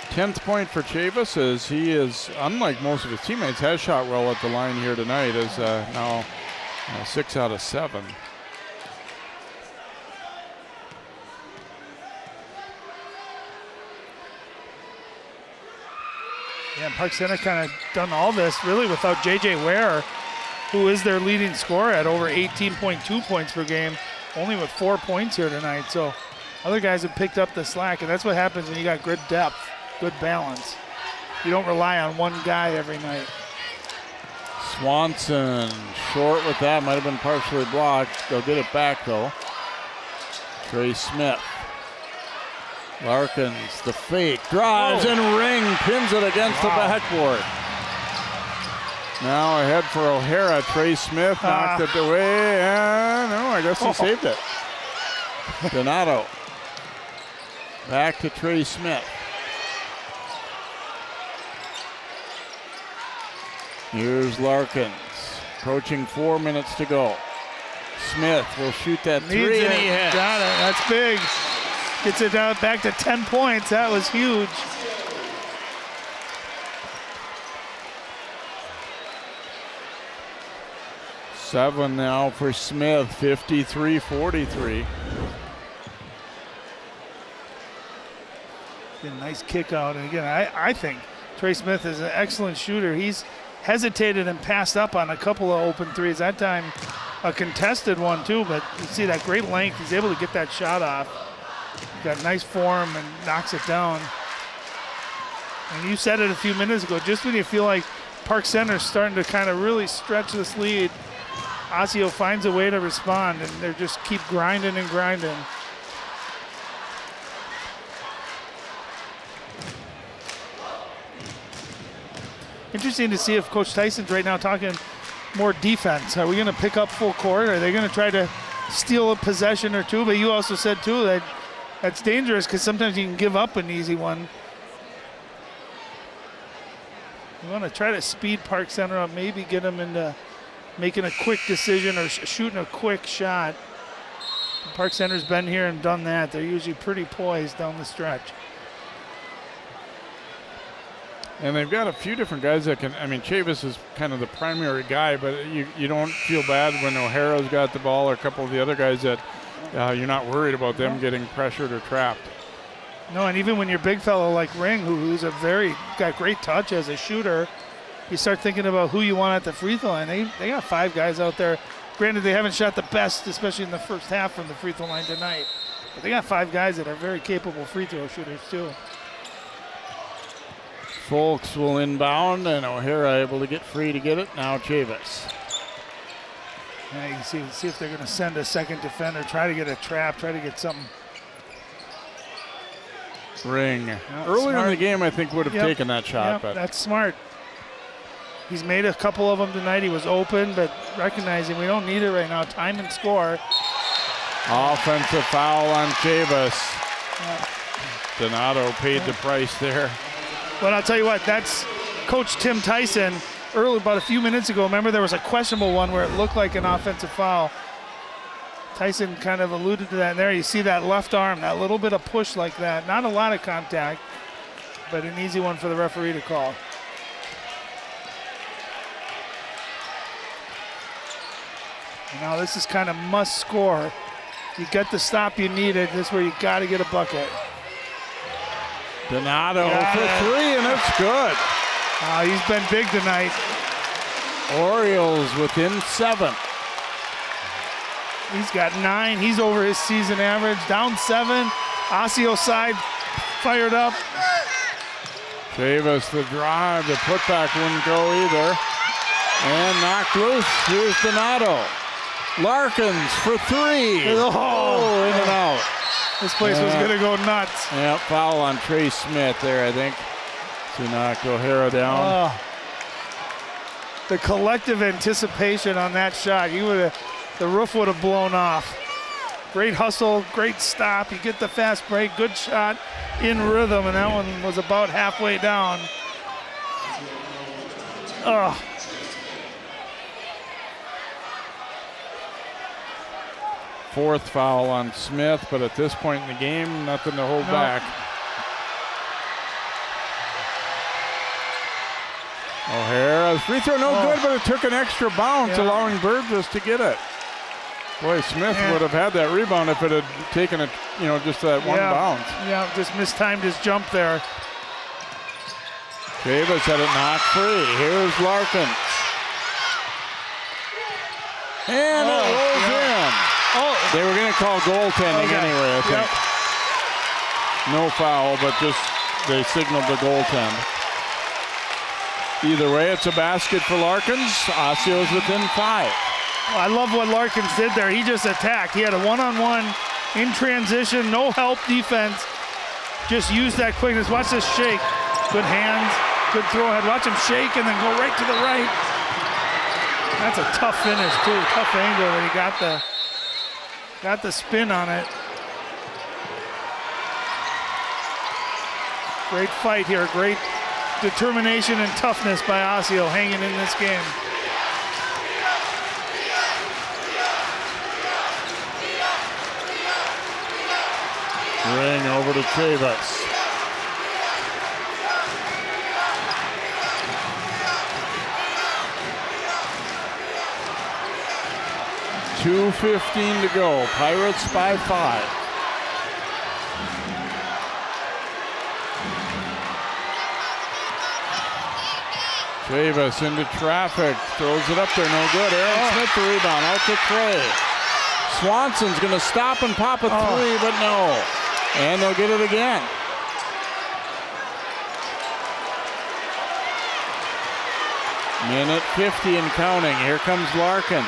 10th point for Chavis, as he is, unlike most of his teammates, has shot well at the line here tonight, is now 6 out of 7. Yeah, Park Center kind of done all this really without J.J. Ware, who is their leading scorer at over 18.2 points per game, only with 4 points here tonight. So other guys have picked up the slack, and that's what happens when you got good depth, good balance. You don't rely on one guy every night. Swanson short with that, might have been partially blocked. They'll get it back though. Trey Smith. Larkins, the fake, drives and ring, pins it against the backboard. Now ahead for O'Hara. Trey Smith knocked it away. No, I guess he saved it. Donato. Back to Trey Smith. Here's Larkins. Approaching 4 minutes to go. Smith will shoot that three, and he hits. Got it. That's big. Gets it back to 10 points. That was huge. Seven now for Smith, 53-43. A nice kick out. And again, I think Trey Smith is an excellent shooter. He's hesitated and passed up on a couple of open threes. That time a contested one too, but you see that great length. He's able to get that shot off. Got nice form and knocks it down. And you said it a few minutes ago, just when you feel like Park Center's starting to kind of really stretch this lead, Osseo finds a way to respond, and they just keep grinding and grinding. Interesting to see if Coach Tyson's right now talking more defense. Are we going to pick up full court? Are they going to try to steal a possession or two? But you also said, too, that that's dangerous because sometimes you can give up an easy one. You want to try to speed Park Center up, maybe get them into making a quick decision or shooting a quick shot. Park Center's been here and done that. They're usually pretty poised down the stretch. And they've got a few different guys that can, I mean, Chavis is kind of the primary guy, but you don't feel bad when O'Hara's got the ball or a couple of the other guys that you're not worried about them getting pressured or trapped. No, and even when you're a big fellow like Ring, who's got great touch as a shooter, you start thinking about who you want at the free throw line. They got 5 guys out there. Granted, they haven't shot the best, especially in the first half from the free throw line tonight. But they got 5 guys that are very capable free throw shooters, too. Folks will inbound, and O'Hara able to get free to get it. Now Chavis. Yeah, you can see if they're going to send a second defender, try to get a trap, try to get something. Ring. Earlier in the game, I think would have taken that shot. But that's smart. He's made a couple of them tonight. He was open, but recognizing we don't need it right now. Time and score. Offensive foul on Chavis. Donato paid the price there. But I'll tell you what, that's Coach Tim Tyson. Early, about a few minutes ago, remember there was a questionable one where it looked like an offensive foul. Tyson kind of alluded to that there. You see that left arm, that little bit of push like that. Not a lot of contact, but an easy one for the referee to call. Now this is kind of must score. You get the stop you needed. This is where you got to get a bucket. Donato for 3, and it's good. He's been big tonight. Orioles within 7. He's got 9. He's over his season average. Down 7. Osseo side fired up. Chavis the drive. The putback wouldn't go either. And knocked loose. Here's Donato. Larkins for 3. Oh, in and out. This place was going to go nuts. Yeah, foul on Trey Smith there, I think, to knock O'Hara down. The collective anticipation on that shot, the roof would have blown off. Great hustle, great stop. You get the fast break, good shot in rhythm, and that one was about halfway down. Fourth foul on Smith, but at this point in the game, nothing to hold back. O'Hara, free throw no good, but it took an extra bounce, allowing Burgess to get it. Boy, Smith would have had that rebound if it had taken it, just that one bounce. Yeah, just mistimed his jump there. Chavis had it knocked free. Here's Larkins. And it rolls in. They were going to call goaltending anyway, I think. No foul, but just they signaled the goaltend. Either way, it's a basket for Larkins. Osseo's within 5. I love what Larkins did there. He just attacked. He had a one-on-one in transition, no help defense. Just used that quickness. Watch this shake. Good hands, good throw ahead. Watch him shake and then go right to the right. That's a tough finish too. Tough angle that he got the spin on it. Great fight here. Great determination and toughness by Osseo hanging in this game. Ring over to Chavis. .2:15 to go. Pirates by 5. Chavis into traffic. Throws it up there. No good. Aaron Smith the rebound. Out to Trey. Swanson's going to stop and pop a 3, but no. And they'll get it again. Minute 50 and counting. Here comes Larkins.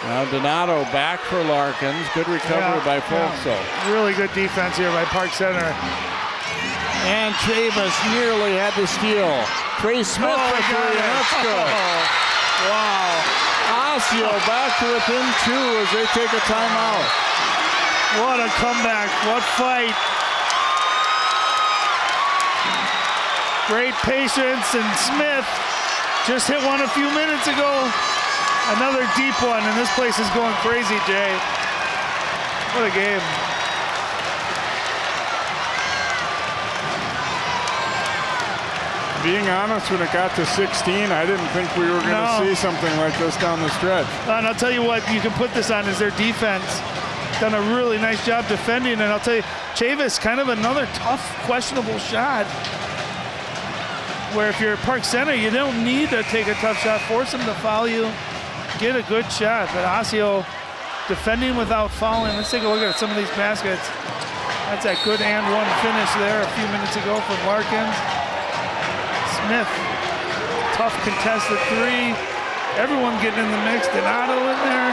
Now Donato back for Larkins. Good recovery by Osseo. Really good defense here by Park Center. And Chavis nearly had the steal. Trey Smith for three, and that's good. Wow. Osseo back to within 2 as they take a timeout. What a comeback. What fight. Great patience, and Smith just hit one a few minutes ago. Another deep one, and this place is going crazy, Jay. What a game. Being honest, when it got to 16, I didn't think we were going to see something like this down the stretch. And I'll tell you what, you can put this on is their defense. Done a really nice job defending, and I'll tell you, Chavis, kind of another tough, questionable shot. Where if you're at Park Center, you don't need to take a tough shot. Force him to foul you. Get a good shot. But Osseo defending without fouling. Let's take a look at some of these baskets. That's that good and one finish there a few minutes ago from Larkins. Smith, tough contested three. Everyone getting in the mix. Donato in there.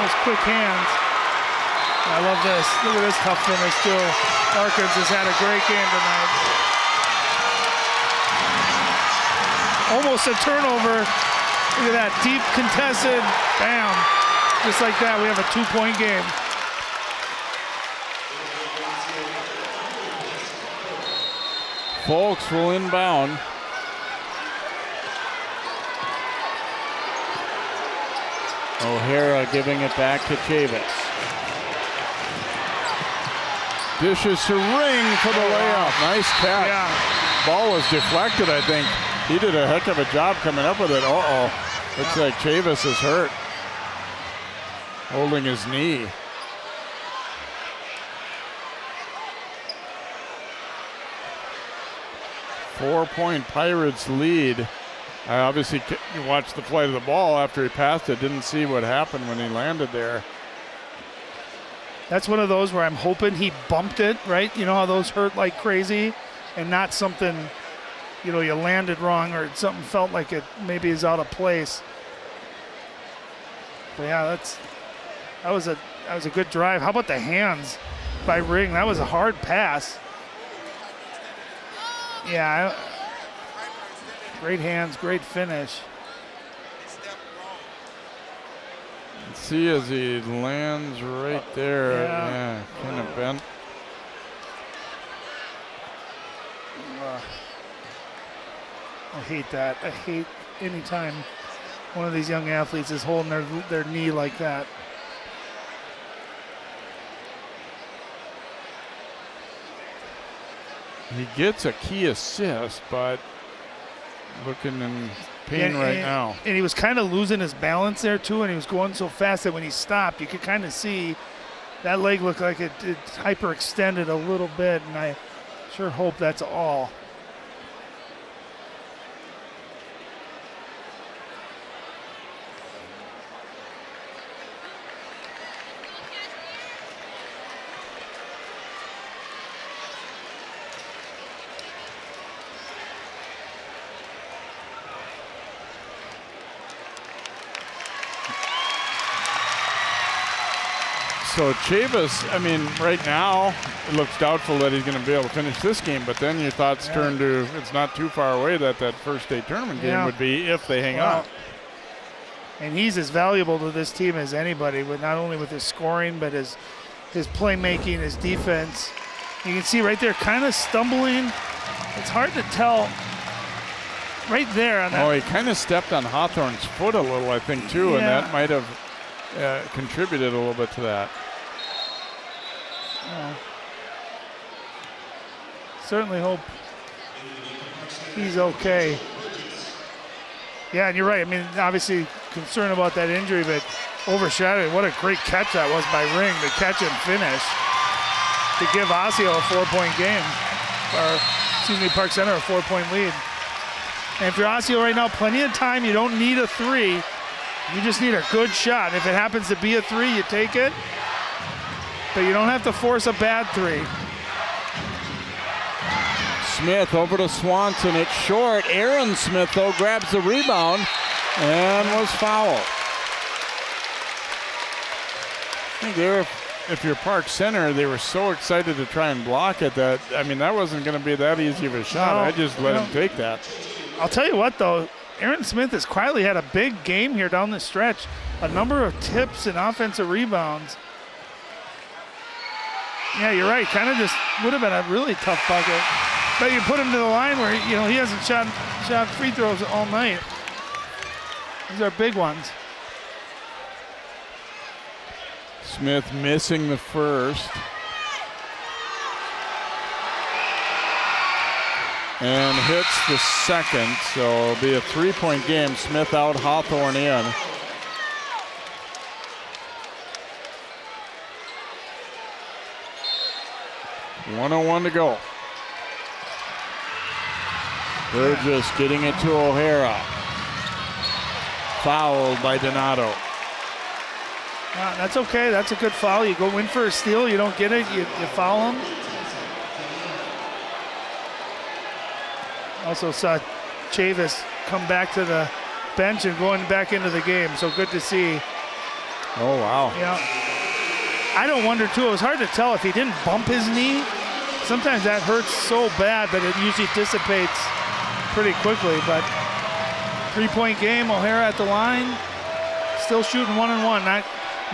Those quick hands. I love this. Look at this tough finish too. Larkins has had a great game tonight. Almost a turnover. Look at that, deep contested, bam. Just like that, we have a 2-point game. Folks will inbound. O'Hara giving it back to Chavis. Dishes to Ring for the layup. Nice catch. Yeah. Ball was deflected, I think. He did a heck of a job coming up with it. Looks like Chavis is hurt. Holding his knee. Four-point Pirates lead. I obviously watched the flight of the ball after he passed it. Didn't see what happened when he landed there. That's one of those where I'm hoping he bumped it, right? You know how those hurt like crazy, and not something, you know, you landed wrong or something felt like it maybe is out of place. But yeah, that was a good drive. How about the hands by Ring? That was a hard pass. Yeah, great hands, great finish. See as he lands right there. Yeah, kind of bent. I hate that. I hate any time one of these young athletes is holding their knee like that. He gets a key assist, but looking in pain right now. And he was kind of losing his balance there too, and he was going so fast that when he stopped, you could kind of see that leg looked like it hyperextended a little bit, and I sure hope that's all. So Chavis, I mean, right now it looks doubtful that he's going to be able to finish this game, but then your thoughts turn to it's not too far away that first state tournament game would be if they hang on. And he's as valuable to this team as anybody, with not only with his scoring, but his playmaking, his defense. You can see right there kind of stumbling. It's hard to tell right there on that. Oh, he kind of stepped on Hawthorne's foot a little, I think, too, and that might have contributed a little bit to that. Certainly hope he's okay. Yeah, and you're right. I mean, obviously concerned about that injury, but overshadowed. What a great catch that was by Ring to catch and finish to give Osseo a 4-point game, Park Center a 4-point lead. And if you're Osseo right now, plenty of time. You don't need a three. You just need a good shot. If it happens to be a three, you take it. But you don't have to force a bad three. Smith over to Swanson. It's short. Aaron Smith, though, grabs the rebound and was fouled. I think if you're Park Center, they were so excited to try and block it that, I mean, that wasn't going to be that easy of a shot. No, I just let him take that. I'll tell you what, though, Aaron Smith has quietly had a big game here down the stretch. A number of tips and offensive rebounds. Yeah, you're right. Kind of just would have been a really tough bucket. But you put him to the line where, you know, he hasn't shot free throws all night. These are big ones. Smith missing the first. And hits the second, so it'll be a 3-point game. Smith out, Hawthorne in. .101 to go. Burgess getting it to O'Hara. Fouled by Donato. That's okay. That's a good foul. You go in for a steal. You don't get it. You foul him. Also saw Chavis come back to the bench and going back into the game. So good to see. Oh, wow. Yeah. I don't wonder, too. It was hard to tell if he didn't bump his knee. Sometimes that hurts so bad, but it usually dissipates pretty quickly. But 3-point game, O'Hara at the line. Still shooting 1-1.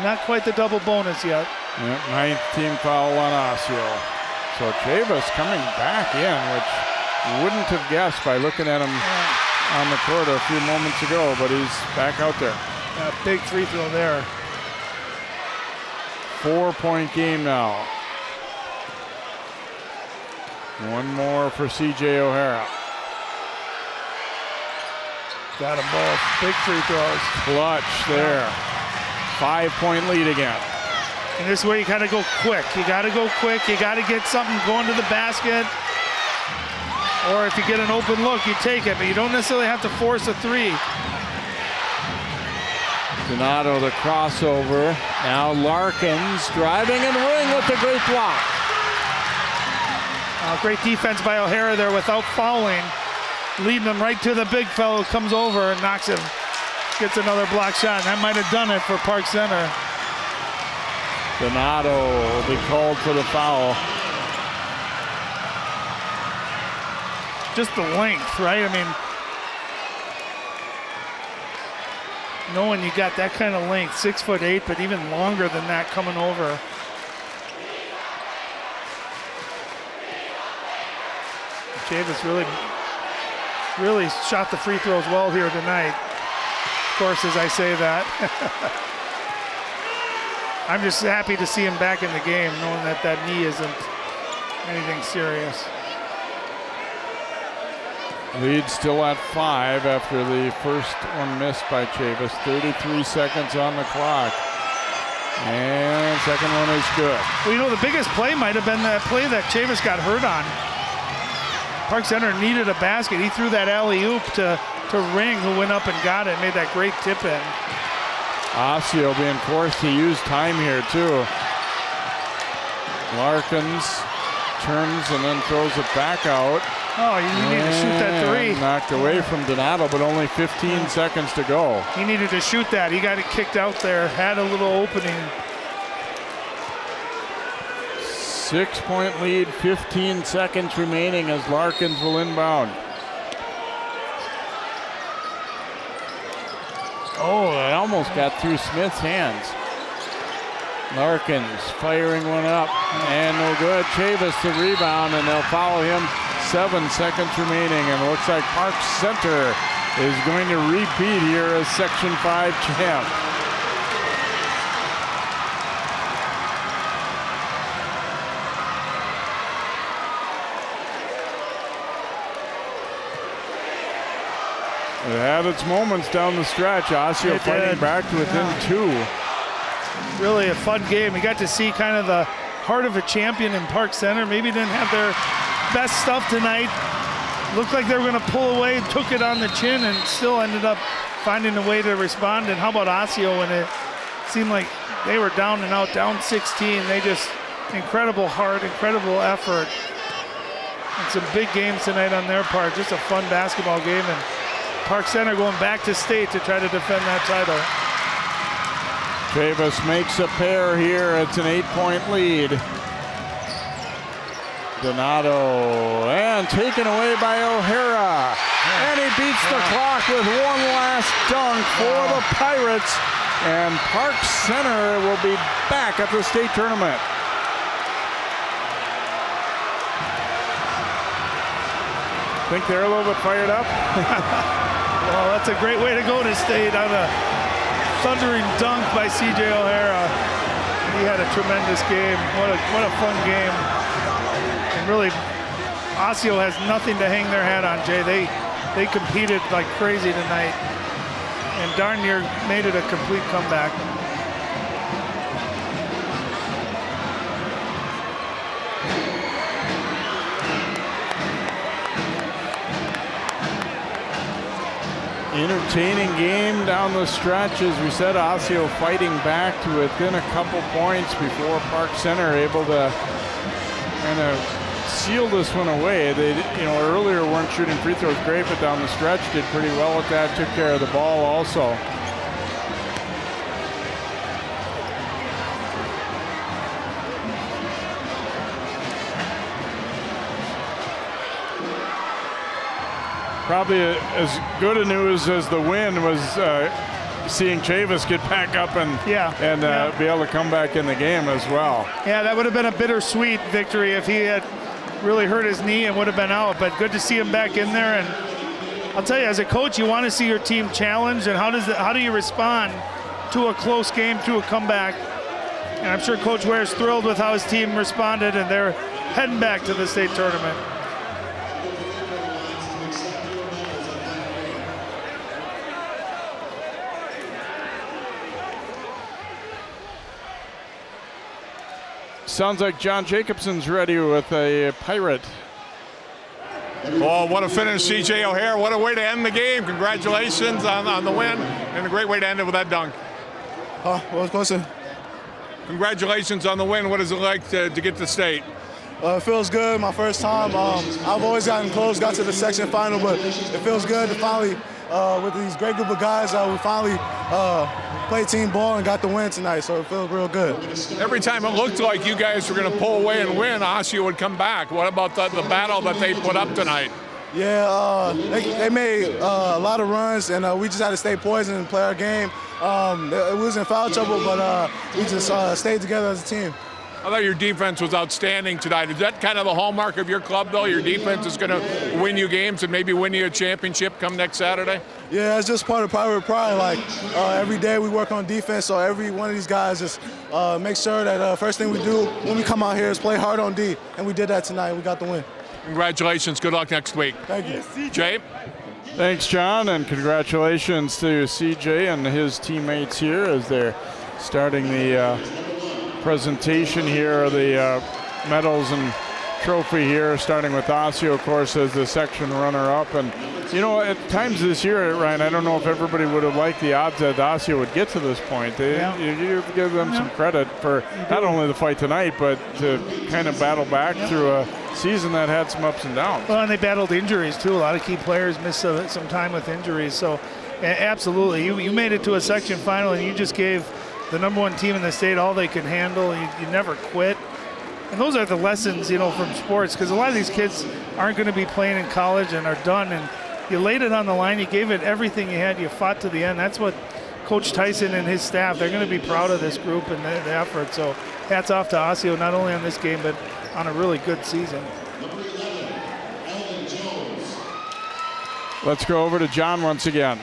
Not quite the double bonus yet. Yep, 9th team foul on Osseo. So Chavis coming back in, which wouldn't have guessed by looking at him on the court a few moments ago, but he's back out there. Big free throw there. 4-point game now. One more for C.J. O'Hara. Got them both. Big free throws. Clutch there. 5-point lead again. And this way you gotta go quick. You gotta go quick. You gotta get something going to the basket. Or if you get an open look, you take it, but you don't necessarily have to force a three. Donato the crossover. Now Larkins driving and ring with the great block. Great defense by O'Hara there without fouling. Leading him right to the big fellow, comes over and knocks him. Gets another block shot, and that might have done it for Park Center. Donato will be called for the foul. Just the length, right? I mean, knowing you got that kind of length, 6'8", but even longer than that coming over. Chavis really shot the free throws well here tonight. Of course, as I say that. I'm just happy to see him back in the game, knowing that that knee isn't anything serious. Lead still at 5 after the first one missed by Chavis. 33 seconds on the clock. And second one is good. Well, you know, the biggest play might have been that play that Chavis got hurt on. Park Center needed a basket. He threw that alley-oop to Ring, who went up and got it, made that great tip in. Osseo being forced to use time here, too. Larkins turns and then throws it back out. Oh, you need to shoot that three. Knocked away from Donato, but only 15 seconds to go. He needed to shoot that. He got it kicked out there, had a little opening. 6-point lead, 15 seconds remaining as Larkins will inbound. Oh, it almost got through Smith's hands. Larkins firing one up, and no good. Chavis the rebound, and they'll foul him. 7 seconds remaining, and it looks like Park Center is going to repeat here as Section 5 champ. It had its moments down the stretch. Osseo fighting back to within 2. Really a fun game. We got to see kind of the heart of a champion in Park Center. Maybe didn't have their best stuff tonight. Looked like they were going to pull away, took it on the chin, and still ended up finding a way to respond. And how about Osseo when it seemed like they were down and out, down 16. They just, incredible heart, incredible effort. And some big games tonight on their part. Just a fun basketball game. And Park Center going back to state to try to defend that title. Chavis makes a pair here. It's an 8-point lead. Donato, and taken away by O'Hara. And he beats the clock with one last dunk for the Pirates. And Park Center will be back at the state tournament. Think they're a little bit fired up? Well, that's a great way to go to state on a thundering dunk by C.J. O'Hara. He had a tremendous game. What a fun game. And really, Osseo has nothing to hang their hat on, Jay. They competed like crazy tonight, and darn near made it a complete comeback. Entertaining game down the stretch. As we said, Osseo fighting back to within a couple points before Park Center able to kind of seal this one away. They, earlier weren't shooting free throws great, but down the stretch did pretty well with that. Took care of the ball also. Probably as good a news as the win was seeing Chavis get back up and be able to come back in the game as well. Yeah, that would have been a bittersweet victory if he had really hurt his knee and would have been out, but good to see him back in there. And I'll tell you, as a coach, you want to see your team challenged, and how do you respond to a close game, to a comeback? And I'm sure Coach Ware is thrilled with how his team responded, and they're heading back to the state tournament. Sounds like John Jacobson's ready with a Pirate. Oh, what a finish, C.J. O'Hara. What a way to end the game. Congratulations on the win, and a great way to end it with that dunk. What was the question? Congratulations on the win. What is it like to get to state? It feels good. My first time. I've always gotten close, got to the section final, but it feels good to finally, with these great group of guys, we finally play team ball and got the win tonight, so it feels real good. Every time it looked like you guys were going to pull away and win, Osseo would come back. What about the battle that they put up tonight? Yeah, they made a lot of runs, and we just had to stay poised and play our game. It was in foul trouble, but we just stayed together as a team. I thought your defense was outstanding tonight. Is that kind of the hallmark of your club, though? Your defense is going to win you games and maybe win you a championship come next Saturday? Yeah, it's just part of Pirate Pride. Like, every day we work on defense, so every one of these guys just make sure that first thing we do when we come out here is play hard on D, and we did that tonight. We got the win. Congratulations. Good luck next week. Thank you. Jay? Thanks, John, and congratulations to CJ and his teammates here as they're starting the presentation here of the medals and trophy here, starting with Osseo, of course, as the section runner-up. And, at times this year, Ryan, I don't know if everybody would have liked the odds that Osseo would get to this point. You give them some credit for not only the fight tonight, but to kind of battle back through a season that had some ups and downs. Well, and they battled injuries, too. A lot of key players missed some time with injuries. So, absolutely, you made it to a section final, and you just gave the number one team in the state all they could handle. You never quit. And those are the lessons, from sports, because a lot of these kids aren't going to be playing in college and are done. And you laid it on the line. You gave it everything you had. You fought to the end. That's what Coach Tyson and his staff, they're going to be proud of this group and the effort. So hats off to Osseo, not only on this game, but on a really good season. Let's go over to John once again.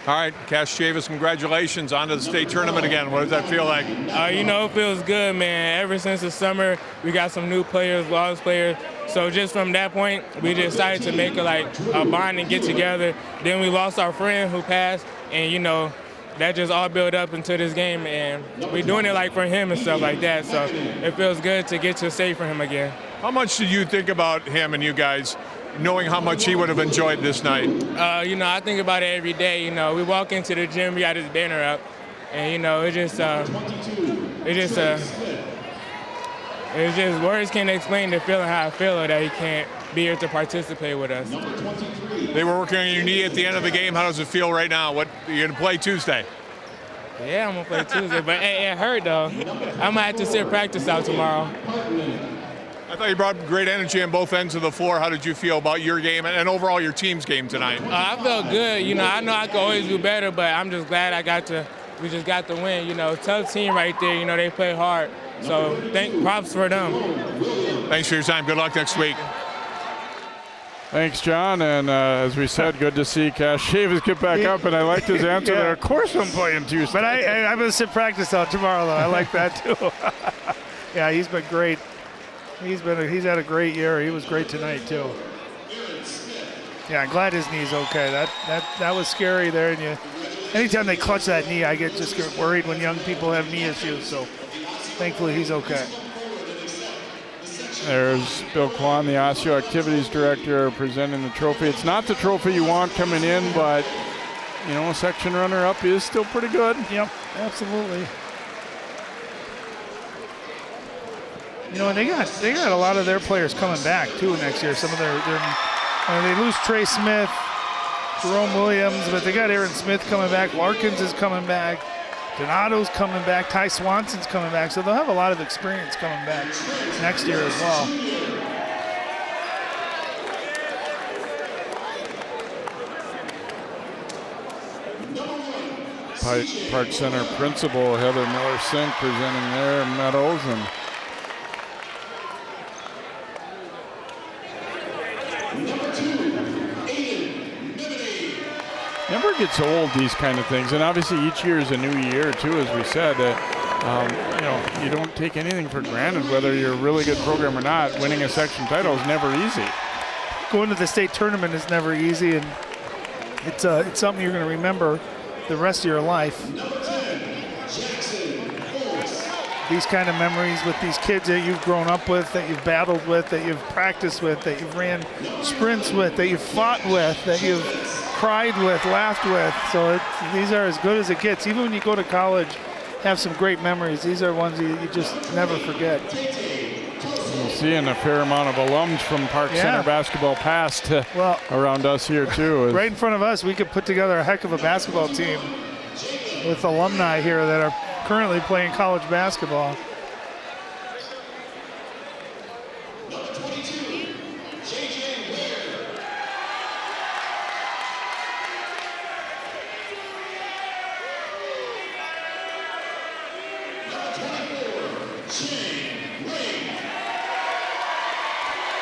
All right, Cash Chavis, congratulations on to the state tournament again. What does that feel like? It feels good, man. Ever since the summer, we got some new players, lost players. So just from that point, we decided to make a bond and get together. Then we lost our friend who passed, and that just all built up into this game, and we're doing it for him and stuff like that. So it feels good to get to state for him again. How much did you think about him and you guys, knowing how much he would have enjoyed this night? I think about it every day. We walk into the gym, we got his banner up, and it's just words can't explain the feeling how I feel that he can't be here to participate with us. They were working on your knee at the end of the game. How does it feel right now? What you're going to play Tuesday? Yeah, I'm going to play Tuesday, but it hurt, though. I might have to sit practice out tomorrow. I thought you brought great energy on both ends of the floor. How did you feel about your game and overall your team's game tonight? I felt good. You know, I know I could always do better, but I'm just glad we just got the win. You know, tough team right there. You know, they play hard. So props for them. Thanks for your time. Good luck next week. Thanks, John. And as we said, good to see Cash Chavis get back up. And I liked his answer there. Of course I'm playing Tuesday. But I'm going to sit practice out tomorrow, though. I like that, too. Yeah, he's been great. He's had a great year. He was great tonight, too. Yeah, I'm glad his knee's okay. That was scary there. And anytime they clutch that knee, I get worried when young people have knee issues. So thankfully he's okay. There's Bill Kwan, the Osseo Activities Director, presenting the trophy. It's not the trophy you want coming in, but, you know, a section runner-up is still pretty good. Yep, absolutely. You know, and they got a lot of their players coming back, too, next year. Some of they lose Trey Smith, Jerome Williams, but they got Aaron Smith coming back. Larkins is coming back. Donato's coming back. Ty Swanson's coming back. So they'll have a lot of experience coming back next year as well. Park Center principal Heather Miller-Sink presenting their medals. And never gets old, these kind of things, and obviously each year is a new year too, as we said. You know, you don't take anything for granted, whether you're a really good program or not. Winning a section title is never easy. Going to the state tournament is never easy, and it's something you're going to remember the rest of your life. These kind of memories with these kids that you've grown up with, that you've battled with, that you've practiced with, that you've ran sprints with, that you've fought with, that you've cried with, laughed with. So these are as good as it gets. Even when you go to college, have some great memories. These are ones you just never forget. You're seeing a fair amount of alums from Park Center basketball past around us here too. Right in front of us, we could put together a heck of a basketball team with alumni here that are currently playing college basketball.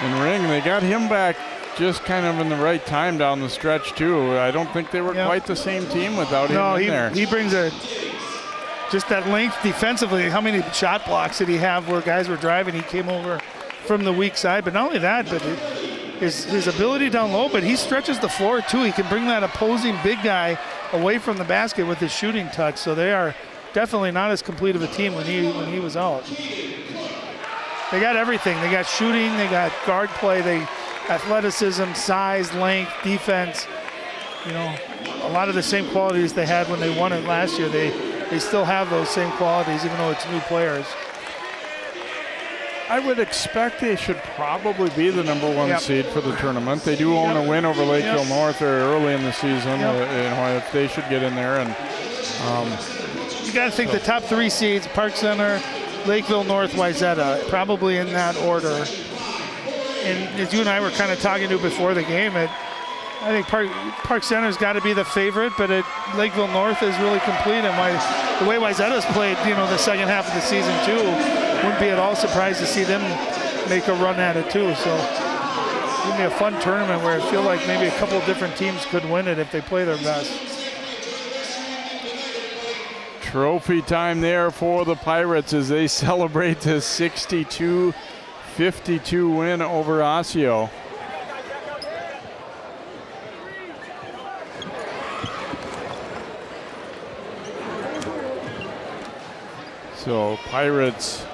And Ring, they got him back just kind of in the right time down the stretch too. I don't think they were quite the same team without him in there. He brings just that length defensively. How many shot blocks did he have where guys were driving? He came over from the weak side, but not only that, but his ability down low, but he stretches the floor too. He can bring that opposing big guy away from the basket with his shooting touch. So they are definitely not as complete of a team when he was out. They got everything. They got shooting, they got guard play, they athleticism, size, length, defense. You know, a lot of the same qualities they had when they won it last year. They still have those same qualities, even though it's new players. I would expect they should probably be the number one seed for the tournament. They do own a win over Lakeville North early in the season. You know, if they should get in there, and you got to think the top three seeds: Park Center, Lakeville North, Wayzata, probably in that order. And as you and I were kind of talking to before the game, I think Park Center's got to be the favorite, but Lakeville North is really complete. And the way Wayzata's played, you know, the second half of the season too, wouldn't be at all surprised to see them make a run at it too. So it's going to be a fun tournament where I feel like maybe a couple of different teams could win it if they play their best. Trophy time there for the Pirates as they celebrate the 62-52 win over Osseo. So Pirates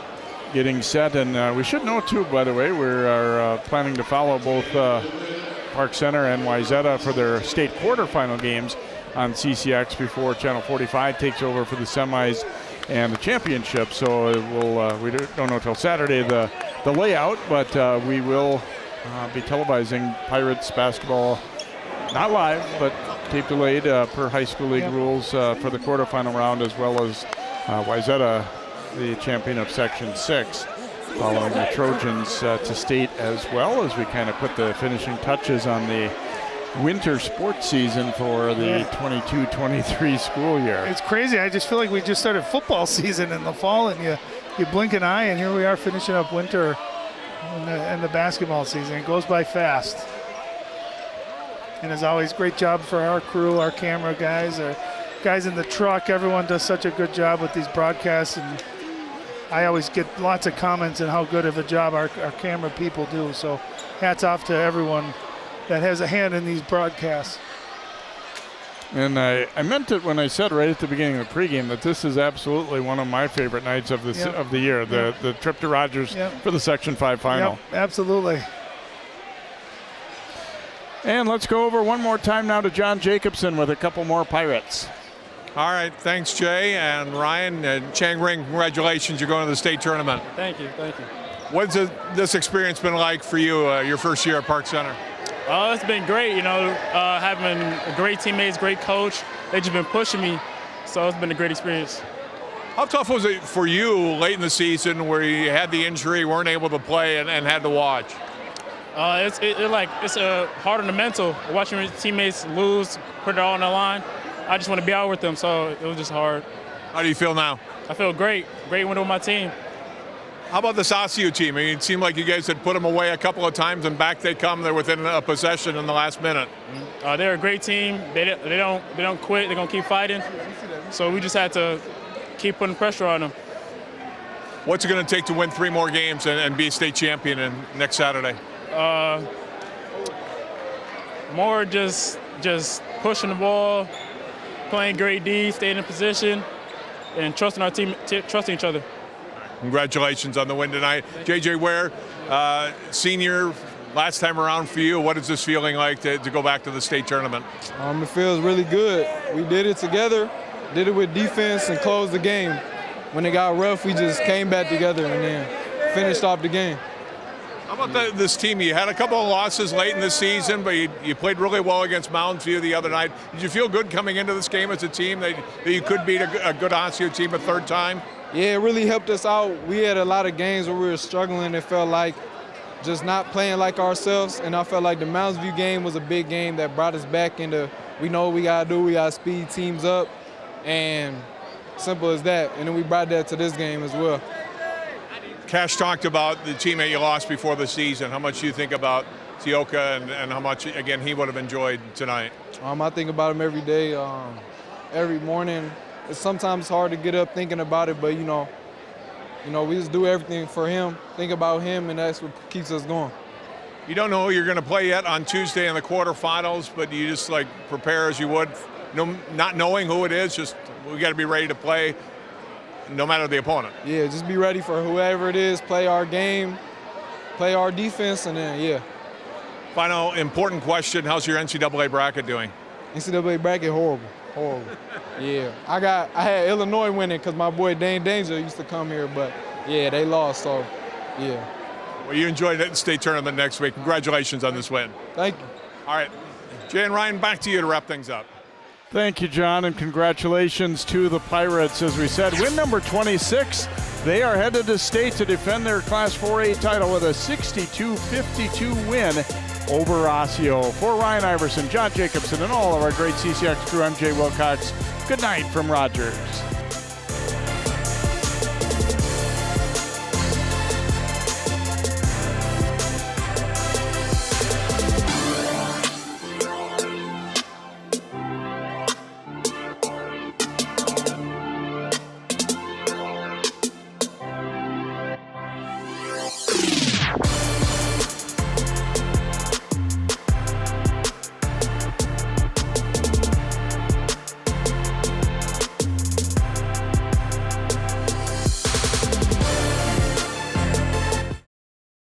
getting set, and we should know too, by the way, we are planning to follow both Park Center and Wayzata for their state quarterfinal games on CCX before Channel 45 takes over for the semis and the championship. So we don't know till Saturday the layout, but we will be televising Pirates basketball not live, but tape delayed per high school league rules for the quarterfinal round, as well as Wayzata, the champion of Section 6, following the Trojans to state, as well as we kind of put the finishing touches on the winter sports season for the 22-23 school year. It's crazy. I just feel like we just started football season in the fall, and you blink an eye, and here we are finishing up winter in the basketball season. It goes by fast. And as always, great job for our crew, our camera guys, our guys in the truck. Everyone does such a good job with these broadcasts, and I always get lots of comments on how good of a job our camera people do. So hats off to everyone that has a hand in these broadcasts. And I meant it when I said right at the beginning of the pregame that this is absolutely one of my favorite nights of the year, the trip to Rogers for the Section 5 final. Yep, absolutely. And let's go over one more time now to John Jacobson with a couple more Pirates. All right, thanks, Jay and Ryan. Chang Ring, congratulations. You're going to the state tournament. Thank you. What's this experience been like for you, your first year at Park Center? It's been great, having great teammates, great coach. They've just been pushing me, so it's been a great experience. How tough was it for you late in the season where you had the injury, weren't able to play, and had to watch? It's hard on the mental. Watching your teammates lose, put it all on the line. I just want to be out with them, so it was just hard. How do you feel now? I feel great. Great win with my team. How about this Osseo team? I mean, it seemed like you guys had put them away a couple of times, and back they come. They're within a possession in the last minute. They're a great team. They don't quit. They're gonna keep fighting. So we just had to keep putting pressure on them. What's it going to take to win 3 more games and be a state champion next Saturday? More just pushing the ball, playing great D, staying in position, and trusting our team, trusting each other. Congratulations on the win tonight. JJ Ware, senior, last time around for you. What is this feeling like to go back to the state tournament? It feels really good. We did it together, did it with defense, and closed the game. When it got rough, we just came back together and then finished off the game. How about this team? You had a couple of losses late in the season, but you played really well against Mountain View the other night. Did you feel good coming into this game as a team that you could beat a good Osseo team a third time? Yeah, it really helped us out. We had a lot of games where we were struggling. It felt like just not playing like ourselves, and I felt like the Mountain View game was a big game that brought us back into, we know what we got to do. We got to speed teams up, and simple as that. And then we brought that to this game as well. Cash talked about the teammate you lost before the season. How much do you think about Tioka and how much, again, he would have enjoyed tonight? I think about him every day, every morning. It's sometimes hard to get up thinking about it, but, we just do everything for him, think about him, and that's what keeps us going. You don't know who you're going to play yet on Tuesday in the quarterfinals, but you just, prepare as you would, not knowing who it is, just we got to be ready to play no matter the opponent. Yeah, just be ready for whoever it is, play our game, play our defense, and then, Final important question, how's your NCAA bracket doing? NCAA bracket, horrible. Yeah, I had Illinois winning because my boy Dane Danger used to come here, but, they lost, so, Well, you enjoyed it in state tournament next week. Congratulations on this win. Thank you. All right, Jay and Ryan, back to you to wrap things up. Thank you, John, and congratulations to the Pirates. As we said, win number 26. They are headed to state to defend their Class 4A title with a 62-52 win over Osseo. For Ryan Iverson, John Jacobson, and all of our great CCX crew, I'm Jay Wilcox. Good night from Rogers.